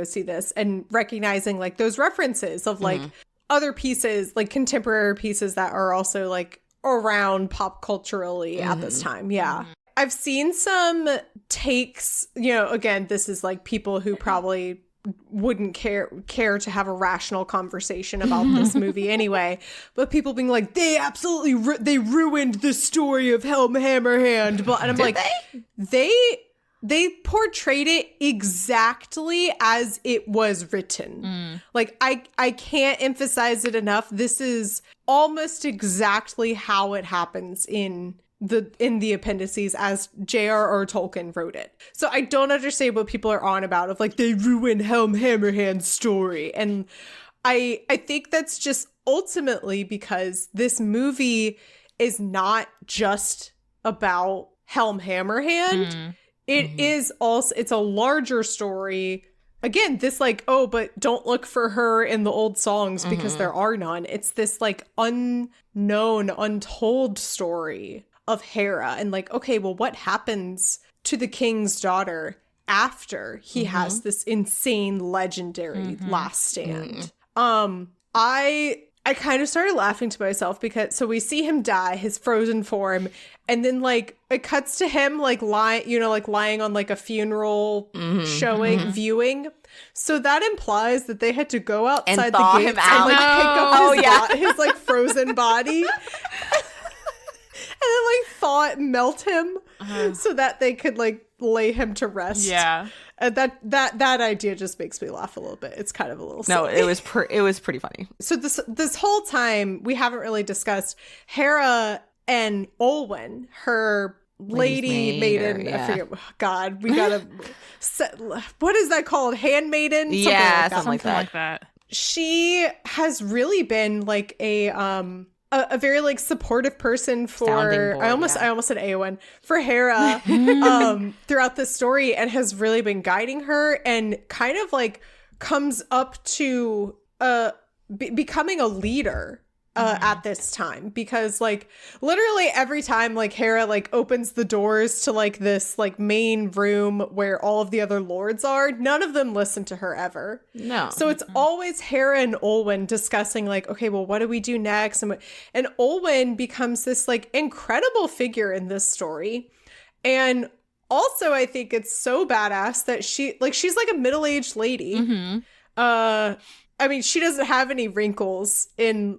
see this, and recognizing like those references of like other pieces, like contemporary pieces that are also like around pop culturally at this time. Yeah. I've seen some takes, again, this is like people who probably wouldn't care to have a rational conversation about this movie anyway, but people being like, they absolutely they ruined the story of Helm Hammerhand, and I'm like, they portrayed it exactly as it was written. Like I can't emphasize it enough. This is almost exactly how it happens in the appendices as J.R.R. Tolkien wrote it. So I don't understand what people are on about of like, they ruined Helm Hammerhand's story. And I think that's just ultimately because this movie is not just about Helm Hammerhand. It is also, it's a larger story. Again, this like, oh, but don't look for her in the old songs because there are none. It's this like unknown, untold story of Hera, and like, okay, well, what happens to the king's daughter after he has this insane legendary last stand? I kind of started laughing to myself because so we see him die, his frozen form, and then like it cuts to him like lying on like a funeral viewing. So that implies that they had to go outside the gates and like pick up his like frozen body. And then like thaw it, melt him so that they could like lay him to rest. Yeah. And that idea just makes me laugh a little bit. It's kind of a little silly. No, it was pretty funny. So this whole time we haven't really discussed Hera and Olwen, her lady maiden. I forget. God, we gotta. What is that called? Handmaiden? Something like that. She has really been like a very like supportive person for I almost said Aowen for Hera throughout the story, and has really been guiding her, and kind of like comes up to becoming a leader at this time, because like literally every time like Hera like opens the doors to like this like main room where all of the other lords are, none of them listen to her ever. No. So it's always Hera and Olwen discussing like, okay, well, what do we do next? And Olwen becomes this like incredible figure in this story. And also I think it's so badass that she's like a middle-aged lady. I mean, she doesn't have any wrinkles in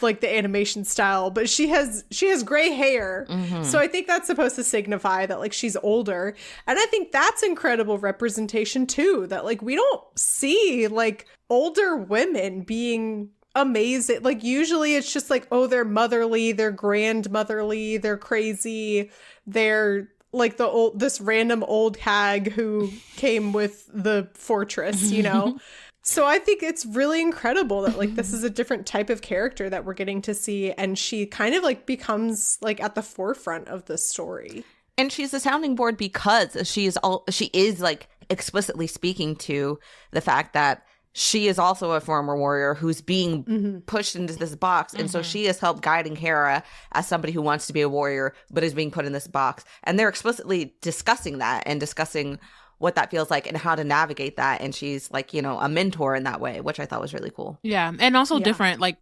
like the animation style, but she has gray hair. So I think that's supposed to signify that like she's older. And I think that's incredible representation too, that like we don't see like older women being amazing. Like usually it's just like, oh, they're motherly, they're grandmotherly, they're crazy, they're like this random old hag who came with the fortress, you know. So I think it's really incredible that like this is a different type of character that we're getting to see, and she kind of like becomes like at the forefront of the story. And she's a sounding board because she is like explicitly speaking to the fact that she is also a former warrior who's being pushed into this box. And so she has helped guiding Hera as somebody who wants to be a warrior, but is being put in this box. And they're explicitly discussing that and discussing what that feels like and how to navigate that. And she's like, you know, a mentor in that way, which I thought was really cool. Yeah. And also different, like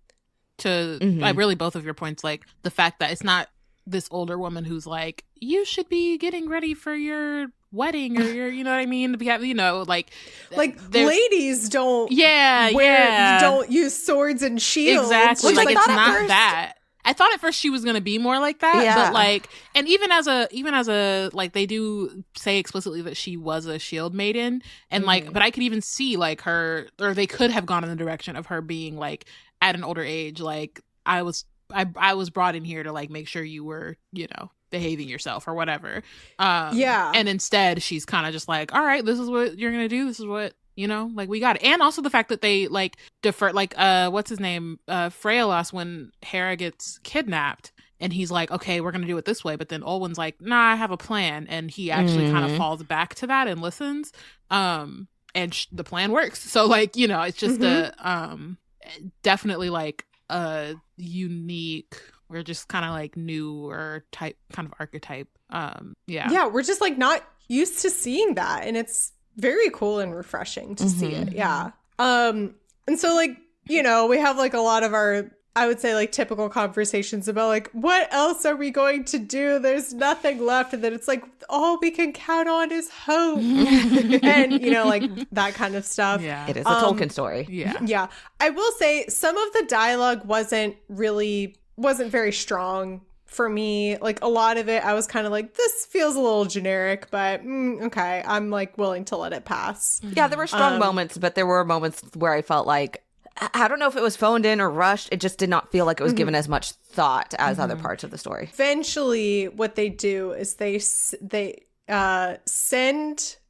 to like really both of your points, like the fact that it's not this older woman who's like, you should be getting ready for your wedding or your, you know what I mean? You know, like ladies don't don't use swords and shields. Exactly. Which like it's not first, that. I thought at first she was gonna be more like that, but like, and even as a like they do say explicitly that she was a shield maiden, and like, but I could even see like her, or they could have gone in the direction of her being like at an older age, like I was brought in here to like make sure you were, you know, behaving yourself or whatever. And instead she's kind of just like, all right, this is what you're gonna do. This is what, you know, like we got it. And also the fact that they like defer, like what's his name, Fraelos, when Hera gets kidnapped and he's like, okay, we're gonna do it this way, but then Olwen's like, nah, I have a plan, and he actually kind of falls back to that and listens, and the plan works. So like, you know, it's just definitely like a unique, we're just kind of like newer type kind of archetype. We're just like not used to seeing that, and it's very cool and refreshing to see it. And so like, you know, we have like a lot of our, I would say like typical conversations about like, what else are we going to do? There's nothing left. And then it's like, all we can count on is hope. And, you know, like that kind of stuff. Yeah. It is a Tolkien story. Yeah. I will say some of the dialogue wasn't very strong for me. Like a lot of it, I was kind of like, this feels a little generic, but okay, I'm like willing to let it pass. Yeah, there were strong moments, but there were moments where I felt like, I don't know if it was phoned in or rushed. It just did not feel like it was given as much thought as other parts of the story. Eventually, what they do is they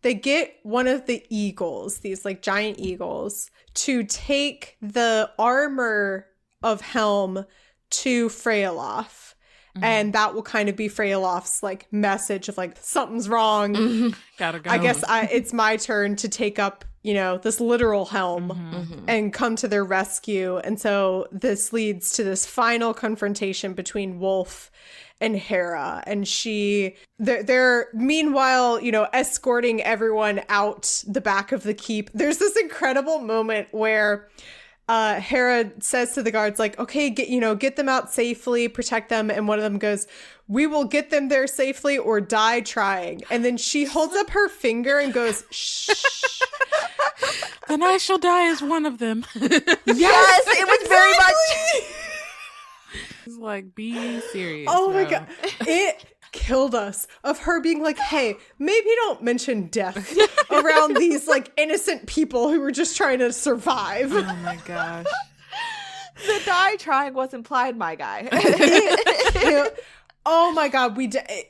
get one of the eagles, these like giant eagles, to take the armor of Helm to Freyalof. And that will kind of be Freyalof's like message of like, something's wrong. Gotta go. I guess it's my turn to take up, you know, this literal helm and come to their rescue. And so this leads to this final confrontation between Wolf and Hera. And they're meanwhile, you know, escorting everyone out the back of the keep. There's this incredible moment where Hera says to the guards, like, okay, get them out safely, protect them. And one of them goes, we will get them there safely or die trying. And then she holds up her finger and goes, shh. Then I shall die as one of them. Yes, it was very much. It's like, be serious. Oh my God. It killed us, of her being like, hey, maybe don't mention death around these like innocent people who were just trying to survive. Oh my gosh. The die trying was implied, my guy. Oh my God,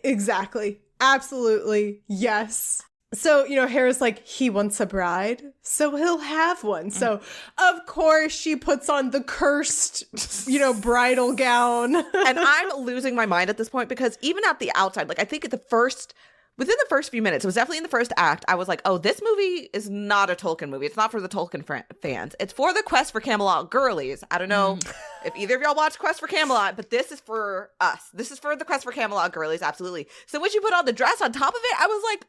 exactly. Absolutely. Yes. So, you know, Hera's like, he wants a bride, so he'll have one. So, of course, she puts on the cursed, you know, bridal gown. And I'm losing my mind at this point because even at the outside, like, I think at the first, within the first few minutes, it was definitely in the first act, I was like, oh, this movie is not a Tolkien movie. It's not for the Tolkien fans. It's for the Quest for Camelot girlies. I don't know if either of y'all watch Quest for Camelot, but this is for us. This is for the Quest for Camelot girlies, absolutely. So when she put on the dress on top of it, I was like,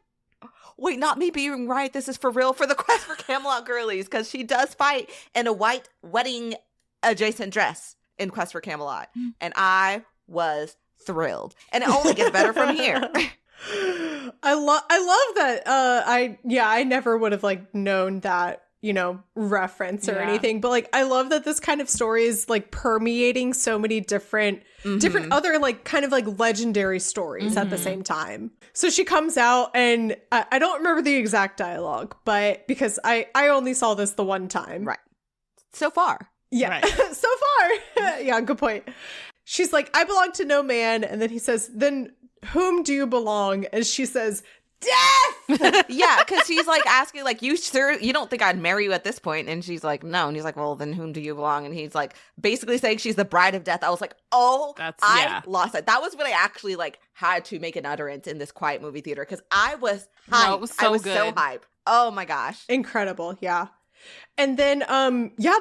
wait, not me being right. This is for real for the Quest for Camelot girlies, because she does fight in a white wedding adjacent dress in Quest for Camelot. And I was thrilled. And it only gets better from here. I love that. I never would have like known that, you know, reference or anything, but like I love that this kind of story is like permeating so many different other like kind of like legendary stories at the same time. So she comes out, and I don't remember the exact dialogue, but because I only saw this the one time. Right. So far. Yeah. Right. So far. Yeah, good point. She's like, I belong to no man. And then he says, then whom do you belong? And she says, death! Yeah, because he's like asking, like, you don't think I'd marry you at this point? And she's like, no. And he's like, well, then whom do you belong? And he's like, basically saying she's the bride of death. I was like, oh, I lost it. That was when I actually like had to make an utterance in this quiet movie theater, because I was hyped. No, it was so good. So hyped. Oh my gosh. Incredible. Yeah. And then,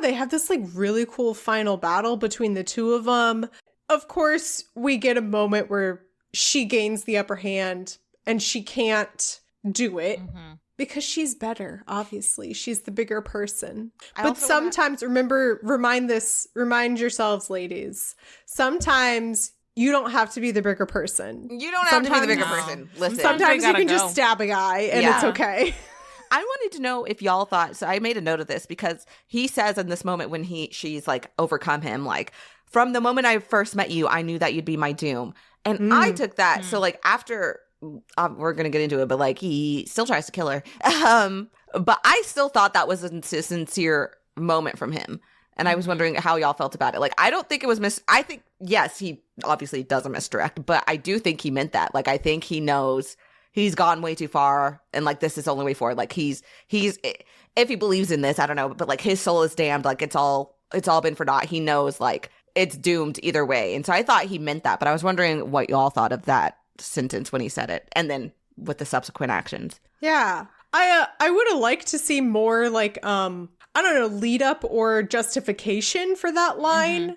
they have this like really cool final battle between the two of them. Of course, we get a moment where she gains the upper hand and she can't do it because she's better. Obviously, she's the bigger person. But sometimes remind yourselves, ladies, sometimes you don't have to be the bigger person. You don't have to be the bigger person. Listen. Sometimes you can just stab a guy and it's okay. I wanted to know if y'all thought, so I made a note of this because he says in this moment when she's like overcome him, like, from the moment I first met you, I knew that you'd be my doom. And I took that. So like after, we're going to get into it, but like he still tries to kill her. But I still thought that was a sincere moment from him. And I was wondering how y'all felt about it. Like, I don't think it was I think, yes, he obviously doesn't misdirect, but I do think he meant that. Like, I think he knows he's gone way too far, and like this is the only way forward. Like he's if he believes in this, I don't know, but like his soul is damned. Like it's all been for naught. He knows like it's doomed either way, and so I thought he meant that. But I was wondering what y'all thought of that sentence when he said it, and then with the subsequent actions. Yeah, I would have liked to see more like I don't know, lead up or justification for that line.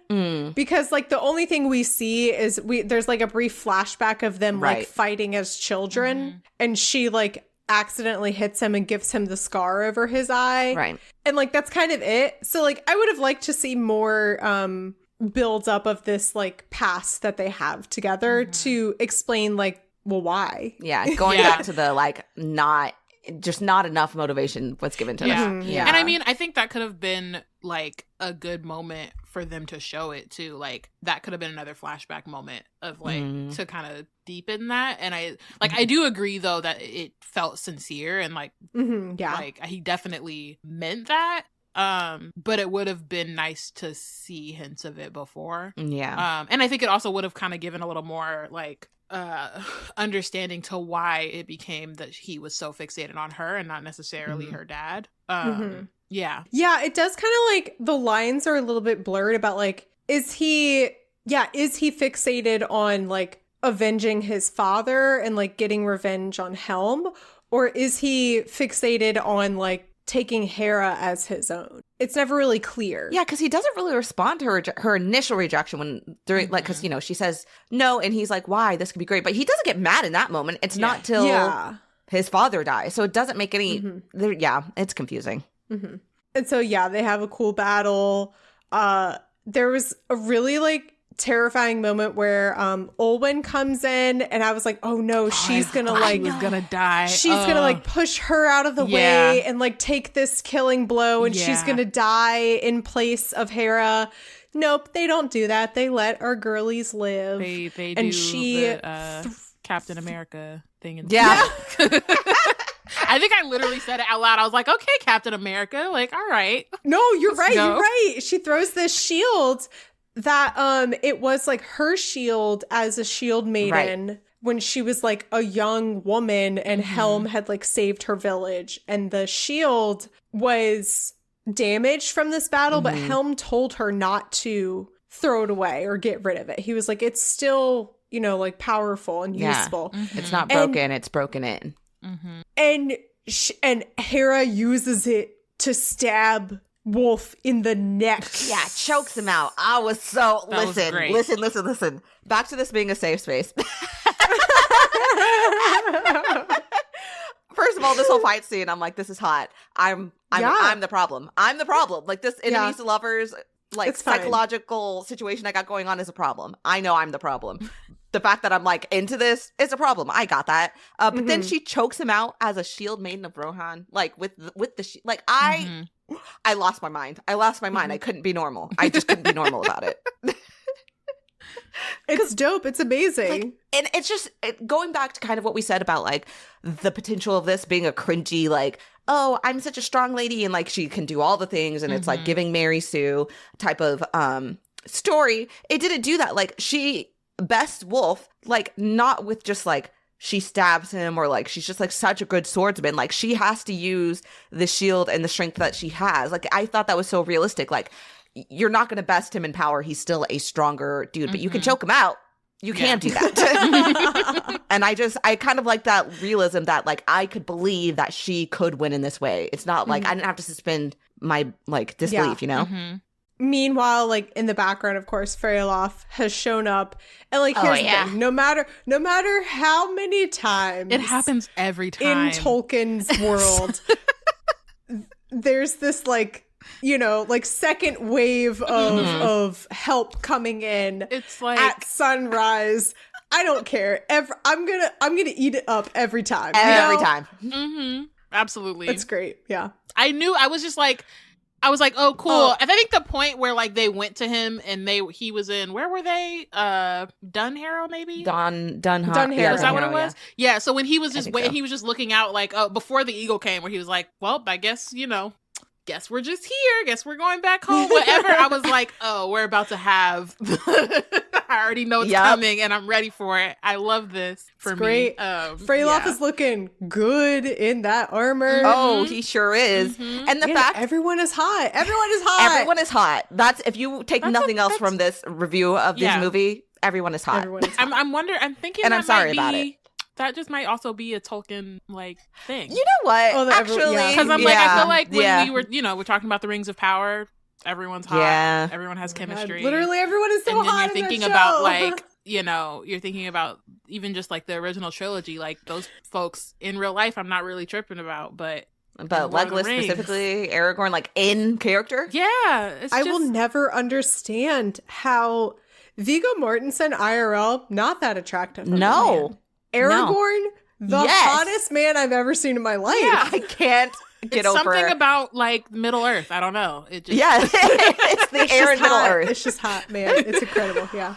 Because like the only thing we see is there's like a brief flashback of them like fighting as children, and she like accidentally hits him and gives him the scar over his eye. Right. And like that's kind of it. So like I would have liked to see more build up of this like past that they have together to explain like, well, why? Yeah, going back to the like not enough motivation was given to them. Yeah. And I mean, I think that could have been like a good moment for them to show it too. Like that could have been another flashback moment of like to kind of deepen that. And I do agree though that it felt sincere and like like he definitely meant that. But it would have been nice to see hints of it before. Yeah. And I think it also would have kind of given a little more like understanding to why it became that he was so fixated on her and not necessarily her dad. Yeah, it does kind of like the lines are a little bit blurred about like is he fixated on like avenging his father and like getting revenge on Helm, or is he fixated on like taking Hera as his own? It's never really clear. Yeah, because he doesn't really respond to her initial rejection when during like because she says no and he's like, why, this could be great, but he doesn't get mad in that moment. It's not till his father dies, so it doesn't make any it's confusing. And so they have a cool battle. There was a really like terrifying moment where Olwen comes in, and I was like, oh no, she's gonna like was gonna die. She's gonna like push her out of the way and like take this killing blow, and she's gonna die in place of Hera. Nope, they don't do that. They let our girlies live. They and do she the Captain America thing. I think I literally said it out loud. I was like, okay, Captain America, like, all right. No, you're right. You're right. She throws this shield that it was like her shield as a shield maiden when she was like a young woman, and Helm had like saved her village, and the shield was damaged from this battle, but Helm told her not to throw it away or get rid of it. He was like, it's still you know, like powerful and useful. Mm-hmm. It's not broken, it's broken in. Mm-hmm. And Hera uses it to stab Wolf in the neck. Yeah, chokes him out. I was so listen. Back to this being a safe space. First of all, this whole fight scene, I'm like, this is hot. I'm the problem. I'm the problem. Like this enemies to lovers, like it's psychological situation I got going on is a problem. I know I'm the problem. The fact that I'm like into this is a problem. I got that. But then she chokes him out as a shield maiden of Rohan, like with the like I lost my mind. I couldn't be normal. I just couldn't be normal about it. It's dope. It's amazing. Like, and it's just going back to kind of what we said about like the potential of this being a cringy, like, oh, I'm such a strong lady and like she can do all the things and it's like giving Mary Sue type of story. It didn't do that. Like she best Wolf, like not with just like she stabs him or like she's just like such a good swordsman. Like she has to use the shield and the strength that she has. Like I thought that was so realistic. Like you're not going to best him in power. He's still a stronger dude, but you can choke him out. You can do that. And I kind of like that realism that like I could believe that she could win in this way. It's not like I didn't have to suspend my like disbelief, you know? Meanwhile, like in the background, of course, Freylof has shown up, and like here's the thing: no matter how many times it happens every time in Tolkien's world, there's this like, you know, like second wave of help coming in. It's like at sunrise. I don't care. I'm gonna eat it up every time. Every time. Absolutely. It's great. Yeah. I was like, oh, cool. And I think the point where like they went to him and he was in, where were they? Dunharrow, maybe? Dunharrow. Yeah, is that what it was? Yeah. So when he was just he was just looking out like, before the eagle came, where he was like, well, I guess, you know, guess we're just here. Guess we're going back home. Whatever. I was like, oh, we're about to have. I already know it's coming, and I'm ready for it. I love this. For great. Freylof is looking good in that armor. Oh, he sure is. And the fact everyone is hot. Everyone is hot. That's if you take nothing else from this review of this movie. Everyone is hot. I'm thinking, and I'm sorry about it. That just might also be a Tolkien like thing. You know what? Actually, because I'm like, I feel like when we were, you know, we're talking about the Rings of Power. Everyone's hot. Yeah. Everyone has chemistry. God, literally, everyone is so hot. And then you're thinking about like, you know, you're thinking about even just like the original trilogy, like those folks in real life. I'm not really tripping about, but Legolas specifically, Aragorn, like in character. Yeah, I will never understand how Viggo Mortensen IRL not that attractive. No. Aragorn, the hottest man I've ever seen in my life. Yeah, I can't get over something about like Middle Earth. I don't know. It just it's the air in Middle Earth. It's just hot, man. It's incredible. Yeah.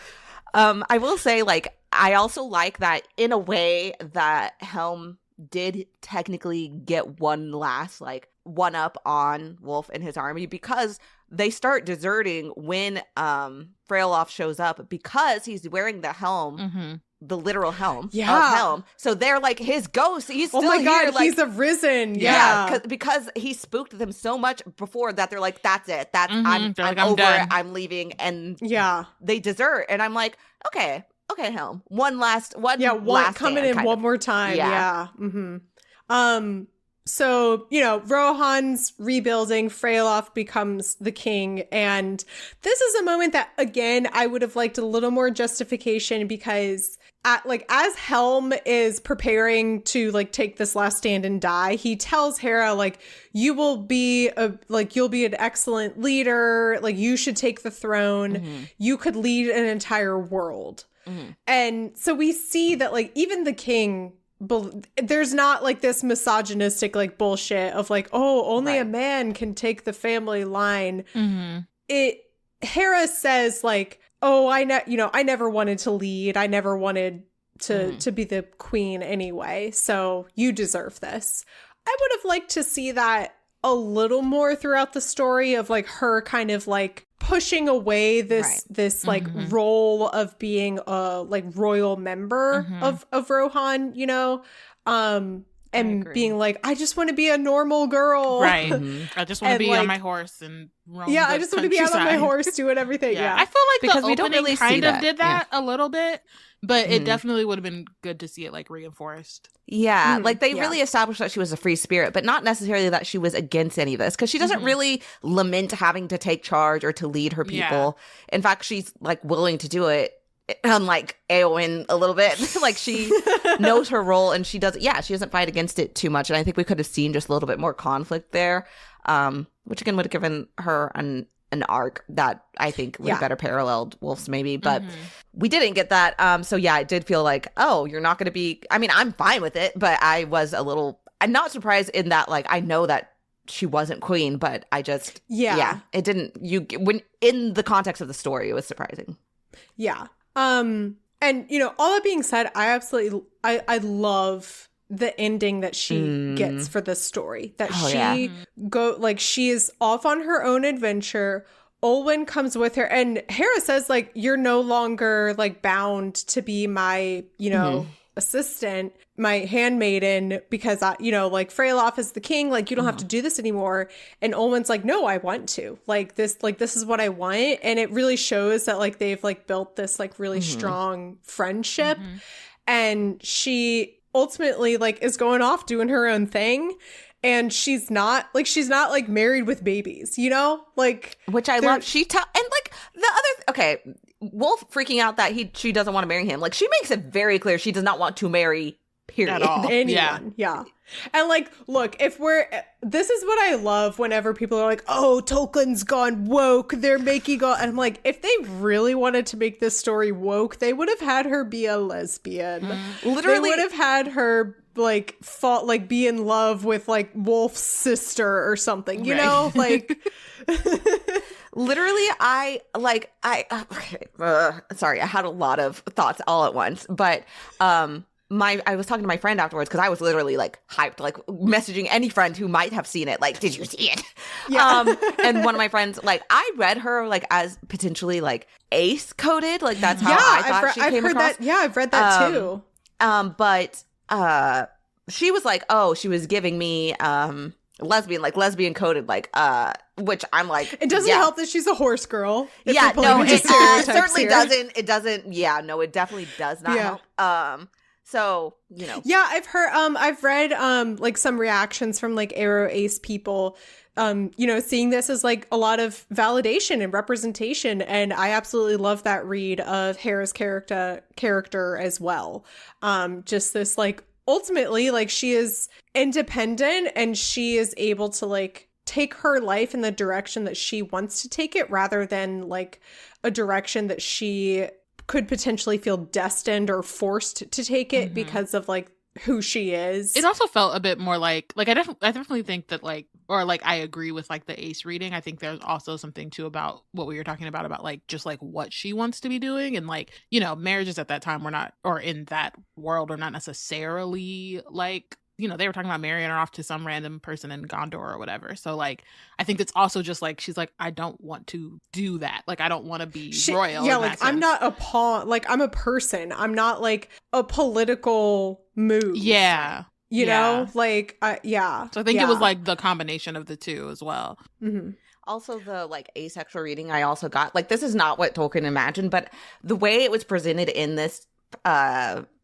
I will say, like, I also like that in a way that Helm did technically get one last like one up on Wolf and his army, because they start deserting when Freylof shows up because he's wearing the helm. The literal helm of Helm. So they're like his ghost. He's still here. Like, he's arisen. Yeah. Because he spooked them so much before that they're like, that's it. I'm over it. I'm leaving. And they desert. And I'm like, okay, Helm. One last coming in one more time. Yeah. So, you know, Rohan's rebuilding, Freylof becomes the king, and this is a moment that, again, I would have liked a little more justification, because as Helm is preparing to like take this last stand and die, he tells Hera like, you'll be an excellent leader, like you should take the throne, you could lead an entire world. And so we see that like even the king, there's not like this misogynistic like bullshit of like, oh, only a man can take the family line. Hera says like, oh, I never wanted to lead. I never wanted to be the queen anyway. So you deserve this. I would have liked to see that a little more throughout the story of like her kind of like pushing away this like role of being a like royal member of Rohan, you know, and and being like, I just want to be a normal girl. Right. I just want to be on my horse and roam the I just want to be out on my horse doing everything. Yeah. I feel like because the we don't opening really kind see of that. did that a little bit, but it definitely would have been good to see it like reinforced. Yeah, like they really established that she was a free spirit, but not necessarily that she was against any of this, because she doesn't really lament having to take charge or to lead her people. In fact, she's like willing to do it, unlike Eowyn a little bit. Like she knows her role and she doesn't fight against it too much. And I think we could have seen just a little bit more conflict there, which again would have given her an arc that I think would have better paralleled Wolf's maybe, but we didn't get that. So yeah, it did feel like, oh, you're not going to be, I mean, I'm fine with it, but I'm not surprised in that, like, I know that she wasn't queen, but I just, it didn't, when in the context of the story, it was surprising. Yeah. And, you know, all that being said, I love the ending that she gets for this story. That she is off on her own adventure. Olwen comes with her, and Hera says, like, you're no longer, like, bound to be my, you know, assistant, my handmaiden, because I, you know, like, Freylof is the king, like, you don't have to do this anymore. And Olwen's like, no, I want to, like, this is what I want. And it really shows that, like, they've, like, built this, like, really strong friendship. And she ultimately, like, is going off doing her own thing. And she's not like married with babies, you know, like, which I love. And like the other, Wolf freaking out that she doesn't want to marry him. Like, she makes it very clear she does not want to marry, period, at all. Anyone. Yeah. And like, look, this is what I love whenever people are like, oh, Tolkien's gone woke, they're making all, and I'm like, if they really wanted to make this story woke, they would have had her be a lesbian. Literally, they would have had her like be in love with like Wolf's sister or something, you know, like. Literally, sorry, I had a lot of thoughts all at once, but I was talking to my friend afterwards because I was literally like hyped, like messaging any friend who might have seen it, like, did you see it? Yeah. And one of my friends, like, I read her like as potentially like ace coded, like that's how I thought she came across. I've read that too. But she was like, oh, she was giving me lesbian coded, like which I'm like, it doesn't help that she's a horse girl. Yeah, no, it certainly doesn't. It doesn't. Yeah, no, it definitely does not help. So, you know. Yeah, I've read like some reactions from like Arrow Ace people, you know, seeing this as like a lot of validation and representation, and I absolutely love that read of Hera's character as well. Just this like, ultimately, like, she is independent and she is able to like take her life in the direction that she wants to take it, rather than like a direction that she could potentially feel destined or forced to take it because of like who she is. It also felt a bit more like I definitely think that like, or like, I agree with like the Ace reading. I think there's also something too about what we were talking about like just like what she wants to be doing, and like, you know, marriages at that time were not, or in that world are not necessarily like, you know, they were talking about marrying her off to some random person in Gondor or whatever. So like, I think it's also just like, she's like, I don't want to do that. Like, I don't want to be royal. Yeah, like, I'm not a pawn. Like, I'm a person. I'm not like a political move. Yeah. You know, like, yeah. So I think it was like the combination of the two as well. Also, the like asexual reading I also got, like, this is not what Tolkien imagined, but the way it was presented in this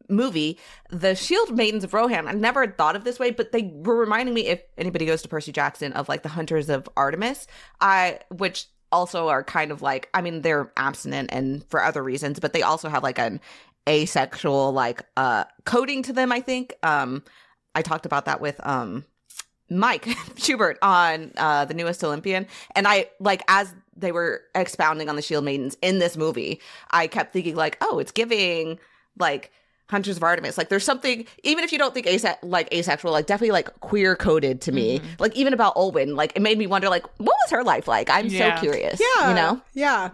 movie, the Shield Maidens of Rohan, I never thought of this way, but they were reminding me, if anybody goes to Percy Jackson, of like the Hunters of Artemis, which also are kind of like, I mean, they're abstinent and for other reasons, but they also have like an asexual like coding to them, I think. I talked about that with Mike Schubert on the newest Olympian, and I like, as they were expounding on the Shield Maidens in this movie, I kept thinking like, oh, it's giving like Hunters of Artemis. Like, there's something, even if you don't think asexual, like definitely like queer coded to me. Like, even about Olwen, like it made me wonder, like, what was her life like? I'm so curious. Yeah. You know? Yeah.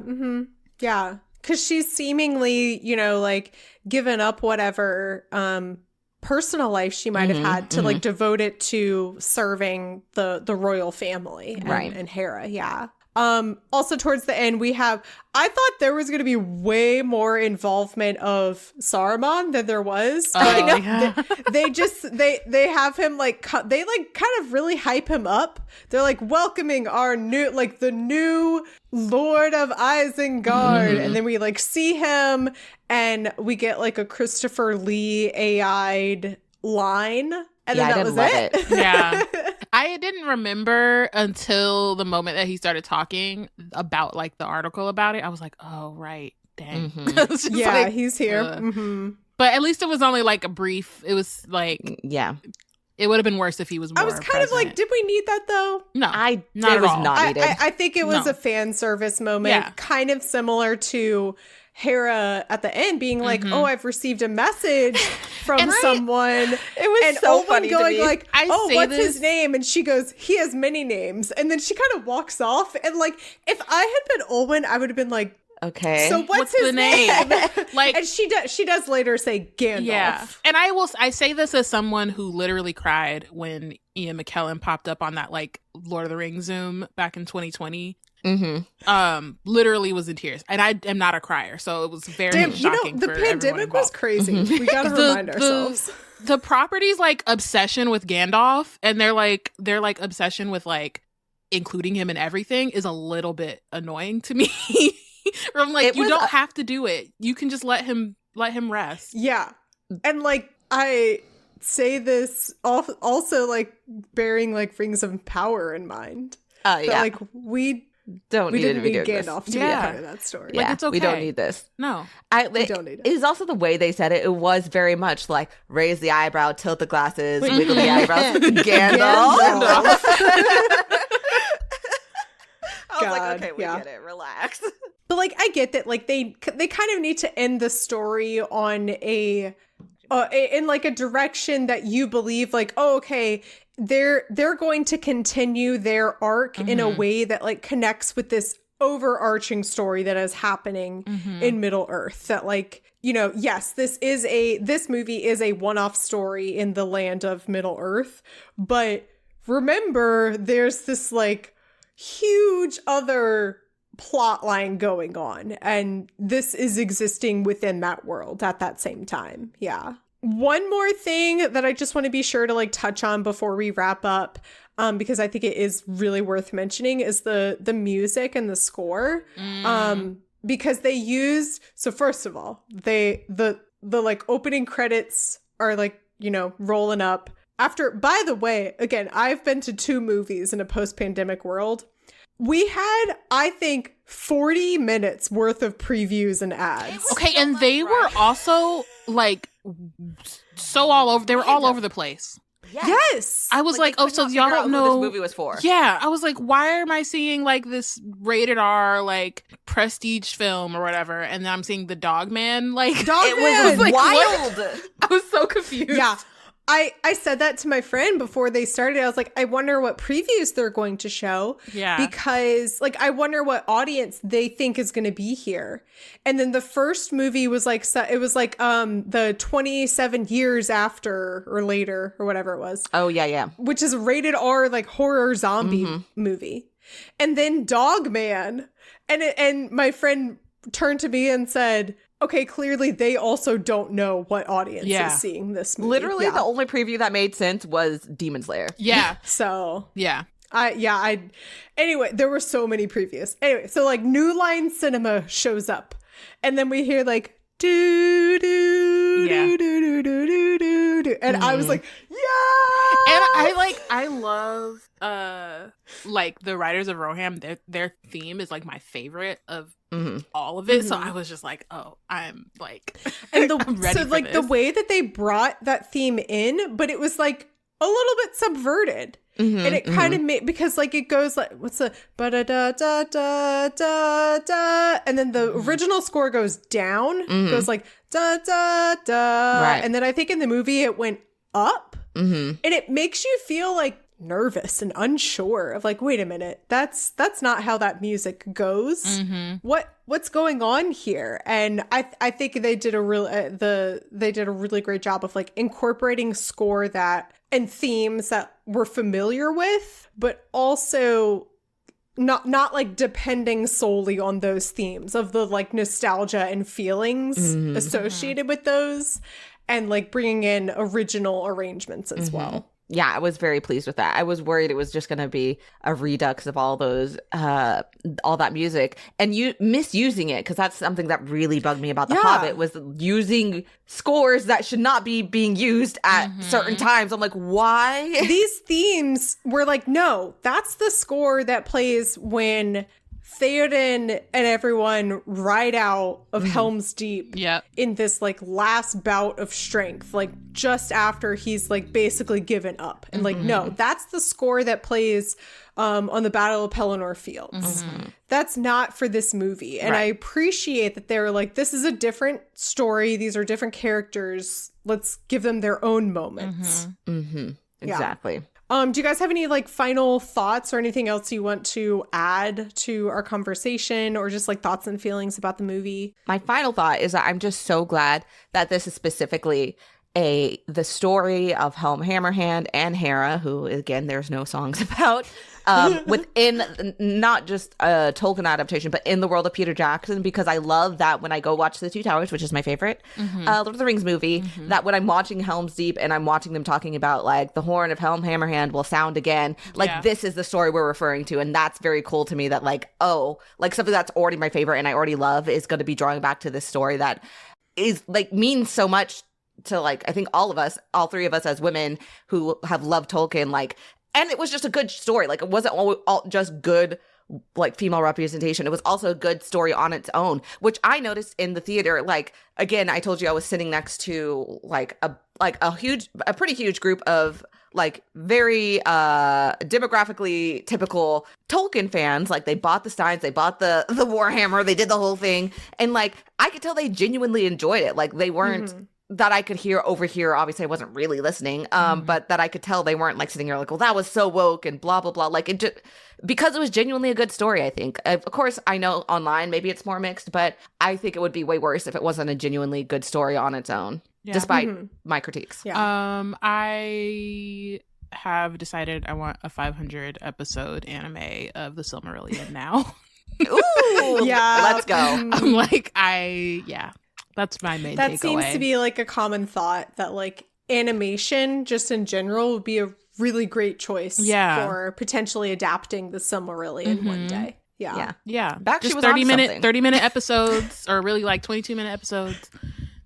Yeah. Because she's seemingly, you know, like given up whatever personal life she might have had to like devote it to serving the royal family and Hera. Yeah. Also towards the end, I thought there was going to be way more involvement of Saruman than there was. They have him they kind of really hype him up. They're like welcoming our the new Lord of Isengard. And then we see him and we get a Christopher Lee AI'd line. And then that was it. Yeah. I didn't remember until the moment that he started talking about the article about it. I was like, oh, right. Dang. Yeah, he's here. But at least it was only a brief. It was yeah. It would have been worse if he was more I was kind present. of did we need that though? No. It was not needed. I think it was a fan service moment, kind of similar to Hera at the end being oh, I've received a message from someone. It was so funny going to me. What's his name? And she goes, he has many names. And then she kind of walks off. And if I had been Olwen, I would have been okay, so what's his name? And she does later say Gandalf. Yeah. And I say this as someone who literally cried when Ian McKellen popped up on that Lord of the Rings Zoom back in 2020. Literally was in tears, and I am not a crier, so it was very shocking. The pandemic was crazy. We gotta remind ourselves. The property's obsession with Gandalf, and their obsession with including him in everything is a little bit annoying to me. I'm you don't have to do it. You can just let him rest. Yeah, and I say this also bearing rings of power in mind. Yeah, we didn't need Gandalf to be a part of that story. Yeah, it's okay. We don't need this. No, we don't need it. It is also the way they said it. It was very much raise the eyebrow, tilt the glasses, wiggle the eyebrows. Gandalf. I was okay, we get it. Relax. But I get that they kind of need to end the story on in a direction that you believe okay, they're going to continue their arc in a way that connects with this overarching story that is happening in Middle Earth. That yes, this movie is a one-off story in the land of Middle Earth, but remember there's this huge other plot line going on, and this is existing within that world at that same time. Yeah. One more thing that I just want to be sure to touch on before we wrap up, because I think it is really worth mentioning, is the music and the score. Because they used, so first of all, the opening credits are rolling up. After, by the way, again, I've been to 2 movies in a post-pandemic world. We had, I think, 40 minutes worth of previews and ads. Okay, and they were also so all over. They were all over the place. Yes. I was so y'all don't know who this movie was for. Yeah, I was why am I seeing this rated R prestige film or whatever, and then I'm seeing the Dog Man Dog Man. Was wild. What? I was so confused. Yeah. I said that to my friend before they started. I was I wonder what previews they're going to show. Yeah. Because, I wonder what audience they think is going to be here. And then the first movie was, it was, the 27 years after or later or whatever it was. Oh, yeah. Which is a rated R, horror zombie movie. And then Dog Man. And my friend turned to me and said, okay, clearly they also don't know what audience is seeing this movie. Literally, the only preview that made sense was Demon Slayer. Yeah. So yeah. Anyway, there were so many previews. Anyway, so New Line Cinema shows up, and then we hear do do do do do do do do, and I was yeah. And I love the writers of Rohirrim. Their theme is my favorite of all of it. So I was just oh, I'm and I'm ready for this. The way that they brought that theme in, but it was a little bit subverted. And it kind of made, because it goes what's the ba da da da da da da, and then the original score goes down, goes da da da, right. And then I think in the movie it went up, and it makes you feel nervous and unsure of wait a minute, that's not how that music goes. What's going on here? And I think they did a really great job of incorporating score that and themes that we're familiar with, but also not like depending solely on those themes of the like nostalgia and feelings associated with those, and like bringing in original arrangements as well. Yeah, I was very pleased with that. I was worried it was just going to be a redux of all those, all that music, and you misusing it, because that's something that really bugged me about The Hobbit, was using scores that should not be being used at certain times. I'm like, why? These themes were like, no, that's the score that plays when Theoden and everyone ride out of Helm's Deep in this like last bout of strength, like just after he's like basically given up. And like, no, that's the score that plays on the Battle of Pelennor Fields. That's not for this movie. And I appreciate that they were like, this is a different story. These are different characters. Let's give them their own moments. Exactly. Do you guys have any like final thoughts or anything else you want to add to our conversation, or just like thoughts and feelings about the movie? My final thought is that I'm just so glad that this is specifically the story of Helm Hammerhand and Hera, who again there's no songs about, within not just a Tolkien adaptation, but in the world of Peter Jackson, because I love that when I go watch The Two Towers, which is my favorite Lord of the Rings movie, that when I'm watching Helm's Deep and I'm watching them talking about like the horn of Helm Hammerhand will sound again, like this is the story we're referring to. And that's very cool to me, that like, oh, like something that's already my favorite and I already love is going to be drawing back to this story that is like means so much to like, I think all three of us as women who have loved Tolkien, like, and it was just a good story. Like, it wasn't all just good, like, female representation. It was also a good story on its own, which I noticed in the theater. Like, again, I told you I was sitting next to like a pretty huge group of like very demographically typical Tolkien fans. Like, they bought the Steins, they bought the Warhammer, they did the whole thing, and like I could tell they genuinely enjoyed it. Like, they weren't. That I could overhear, obviously I wasn't really listening, but that I could tell they weren't like sitting here like, well, that was so woke and blah, blah, blah. Like, it just, because it was genuinely a good story, I think. Of course, I know online maybe it's more mixed, but I think it would be way worse if it wasn't a genuinely good story on its own, despite my critiques. I have decided I want a 500 episode anime of the Silmarillion now. Ooh, let's go. I'm like, that's my main takeaway. That seems to be like a common thought, that like animation just in general would be a really great choice for potentially adapting the Silmarillion one day. Yeah. Just 30-minute episodes, or really like 22-minute episodes,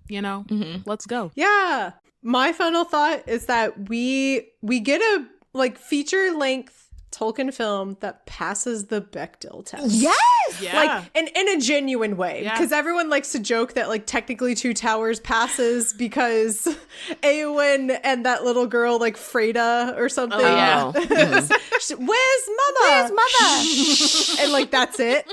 you know. Let's go. Yeah. My final thought is that we get a like feature length Tolkien film that passes the Bechdel test. Yes! Yeah. Like, in a genuine way. Because everyone likes to joke that, like, technically Two Towers passes because Eowyn and that little girl, like, Freda or something. Oh, yeah. Where's mother? Where's mother? And, like, that's it.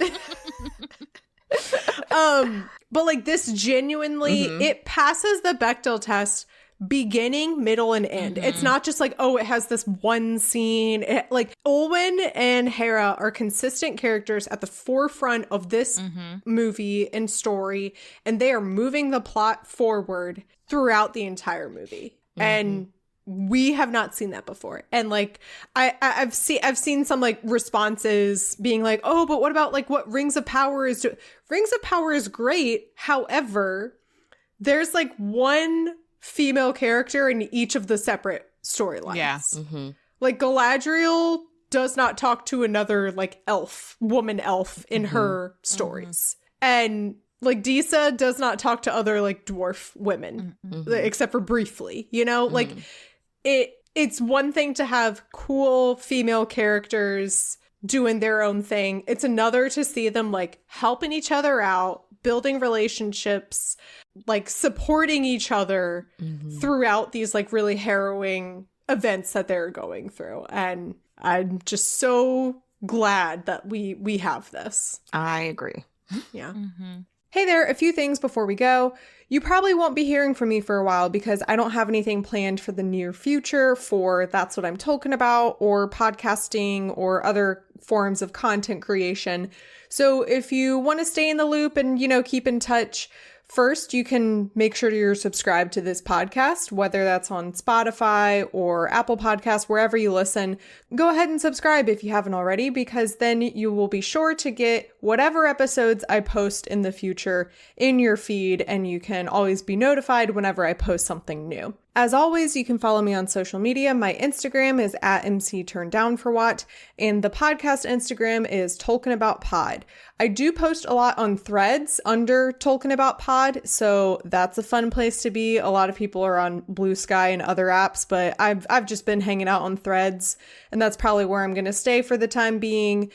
But, like, this genuinely, it passes the Bechdel test beginning, middle, and end. It's not just like, oh, it has this one scene. Like, Olwen and Hera are consistent characters at the forefront of this movie and story, and they are moving the plot forward throughout the entire movie. And we have not seen that before. And like, I've seen some like responses being like, oh, but what about like what Rings of Power is doing? Rings of Power is great. However, there's like one female character in each of the separate storylines. Yeah. Like, Galadriel does not talk to another like woman elf in her stories. And like Disa does not talk to other like dwarf women, except for briefly, you know? Like, it's one thing to have cool female characters doing their own thing. It's another to see them like helping each other out, building relationships, like supporting each other throughout these like really harrowing events that they're going through. And I'm just so glad that we have this. I agree. Yeah. Hey there, a few things before we go. You probably won't be hearing from me for a while because I don't have anything planned for the near future for That's What I'm Talking About, or podcasting, or other forms of content creation. So if you want to stay in the loop and, you know, keep in touch, First, you can make sure you're subscribed to this podcast, whether that's on Spotify or Apple Podcasts, wherever you listen. Go ahead and subscribe if you haven't already, because then you will be sure to get whatever episodes I post in the future in your feed, and you can always be notified whenever I post something new. As always, you can follow me on social media. My Instagram is @MCTurnedDownForWhat, and the podcast Instagram is Tolkien About Pod. I do post a lot on Threads under Tolkien About Pod, so that's a fun place to be. A lot of people are on Blue Sky and other apps, but I've just been hanging out on Threads, and that's probably where I'm going to stay for the time being.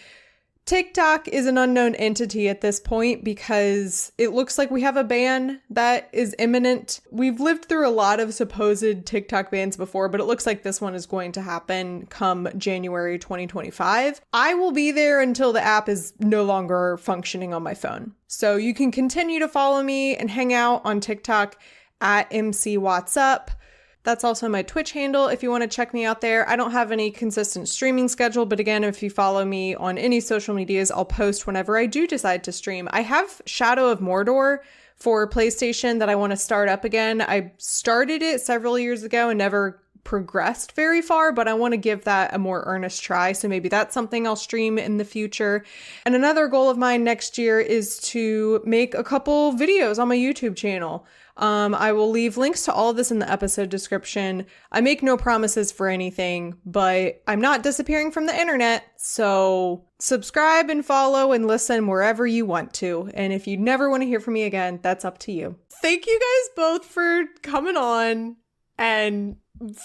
TikTok is an unknown entity at this point because it looks like we have a ban that is imminent. We've lived through a lot of supposed TikTok bans before, but it looks like this one is going to happen come January 2025. I will be there until the app is no longer functioning on my phone. So you can continue to follow me and hang out on TikTok @MCWhatsUp. That's also my Twitch handle if you want to check me out there. I don't have any consistent streaming schedule, but again, if you follow me on any social medias, I'll post whenever I do decide to stream. I have Shadow of Mordor for PlayStation that I want to start up again. I started it several years ago and never progressed very far, but I want to give that a more earnest try. So maybe that's something I'll stream in the future. And another goal of mine next year is to make a couple videos on my YouTube channel. I will leave links to all of this in the episode description. I make no promises for anything, but I'm not disappearing from the internet. So subscribe and follow and listen wherever you want to. And if you never want to hear from me again, that's up to you. Thank you guys both for coming on and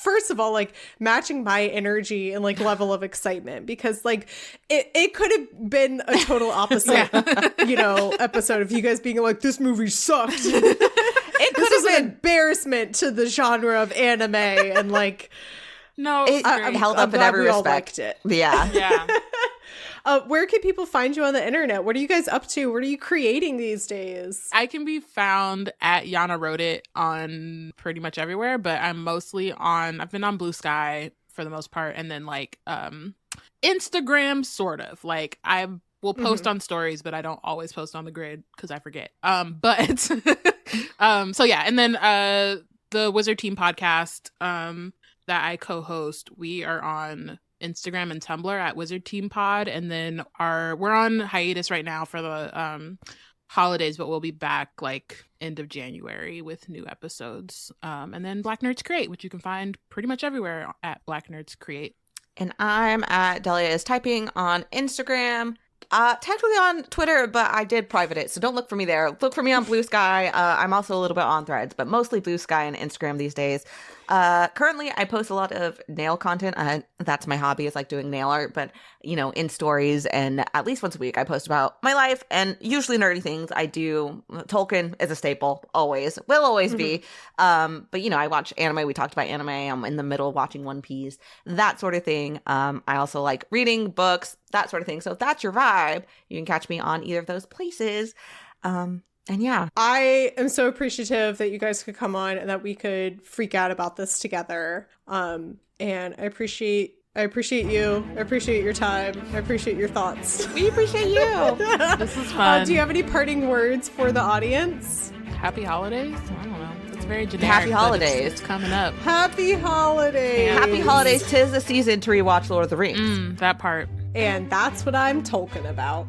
first of all, like matching my energy and like level of excitement, because like it could have been a total opposite, episode of you guys being like, this movie sucked. It could have been an embarrassment to the genre of anime, and like, no, it held up in every respect. Liked it. Yeah. Where can people find you on the internet? What are you guys up to? What are you creating these days? I can be found at Yana Wrote It on pretty much everywhere, but I'm mostly I've been on Blue Sky for the most part, and then like Instagram, sort of. Like I will post on stories, but I don't always post on the grid because I forget. So yeah, and then the Wizard Team podcast that I co-host, we are on Instagram and Tumblr at Wizard Team Pod, and then we're on hiatus right now for the holidays, but we'll be back like end of January with new episodes. And then Black Nerds Create, which you can find pretty much everywhere at Black Nerds Create. And I'm at Delia is Typing on Instagram. Technically on Twitter, but I did private it, so don't look for me there. Look for me on Blue Sky. I'm also a little bit on Threads, but mostly Blue Sky and Instagram these days. Currently, I post a lot of nail content. That's my hobby, is like doing nail art, but in stories, and at least once a week I post about my life and usually nerdy things. I do. Tolkien is a staple, always, will always be. But I watch anime. We talked about anime. I'm in the middle of watching One Piece, that sort of thing. I also like reading books, that sort of thing. So if that's your vibe, you can catch me on either of those places. And yeah, I am so appreciative that you guys could come on and that we could freak out about this together. And I appreciate you. I appreciate your time. I appreciate your thoughts. We appreciate you. This is fun. Do you have any parting words for the audience? Happy holidays? I don't know. It's very generic. Happy holidays. It's coming up. Happy holidays. Happy holidays. 'Tis the season to rewatch Lord of the Rings. That part. And that's what I'm talking about.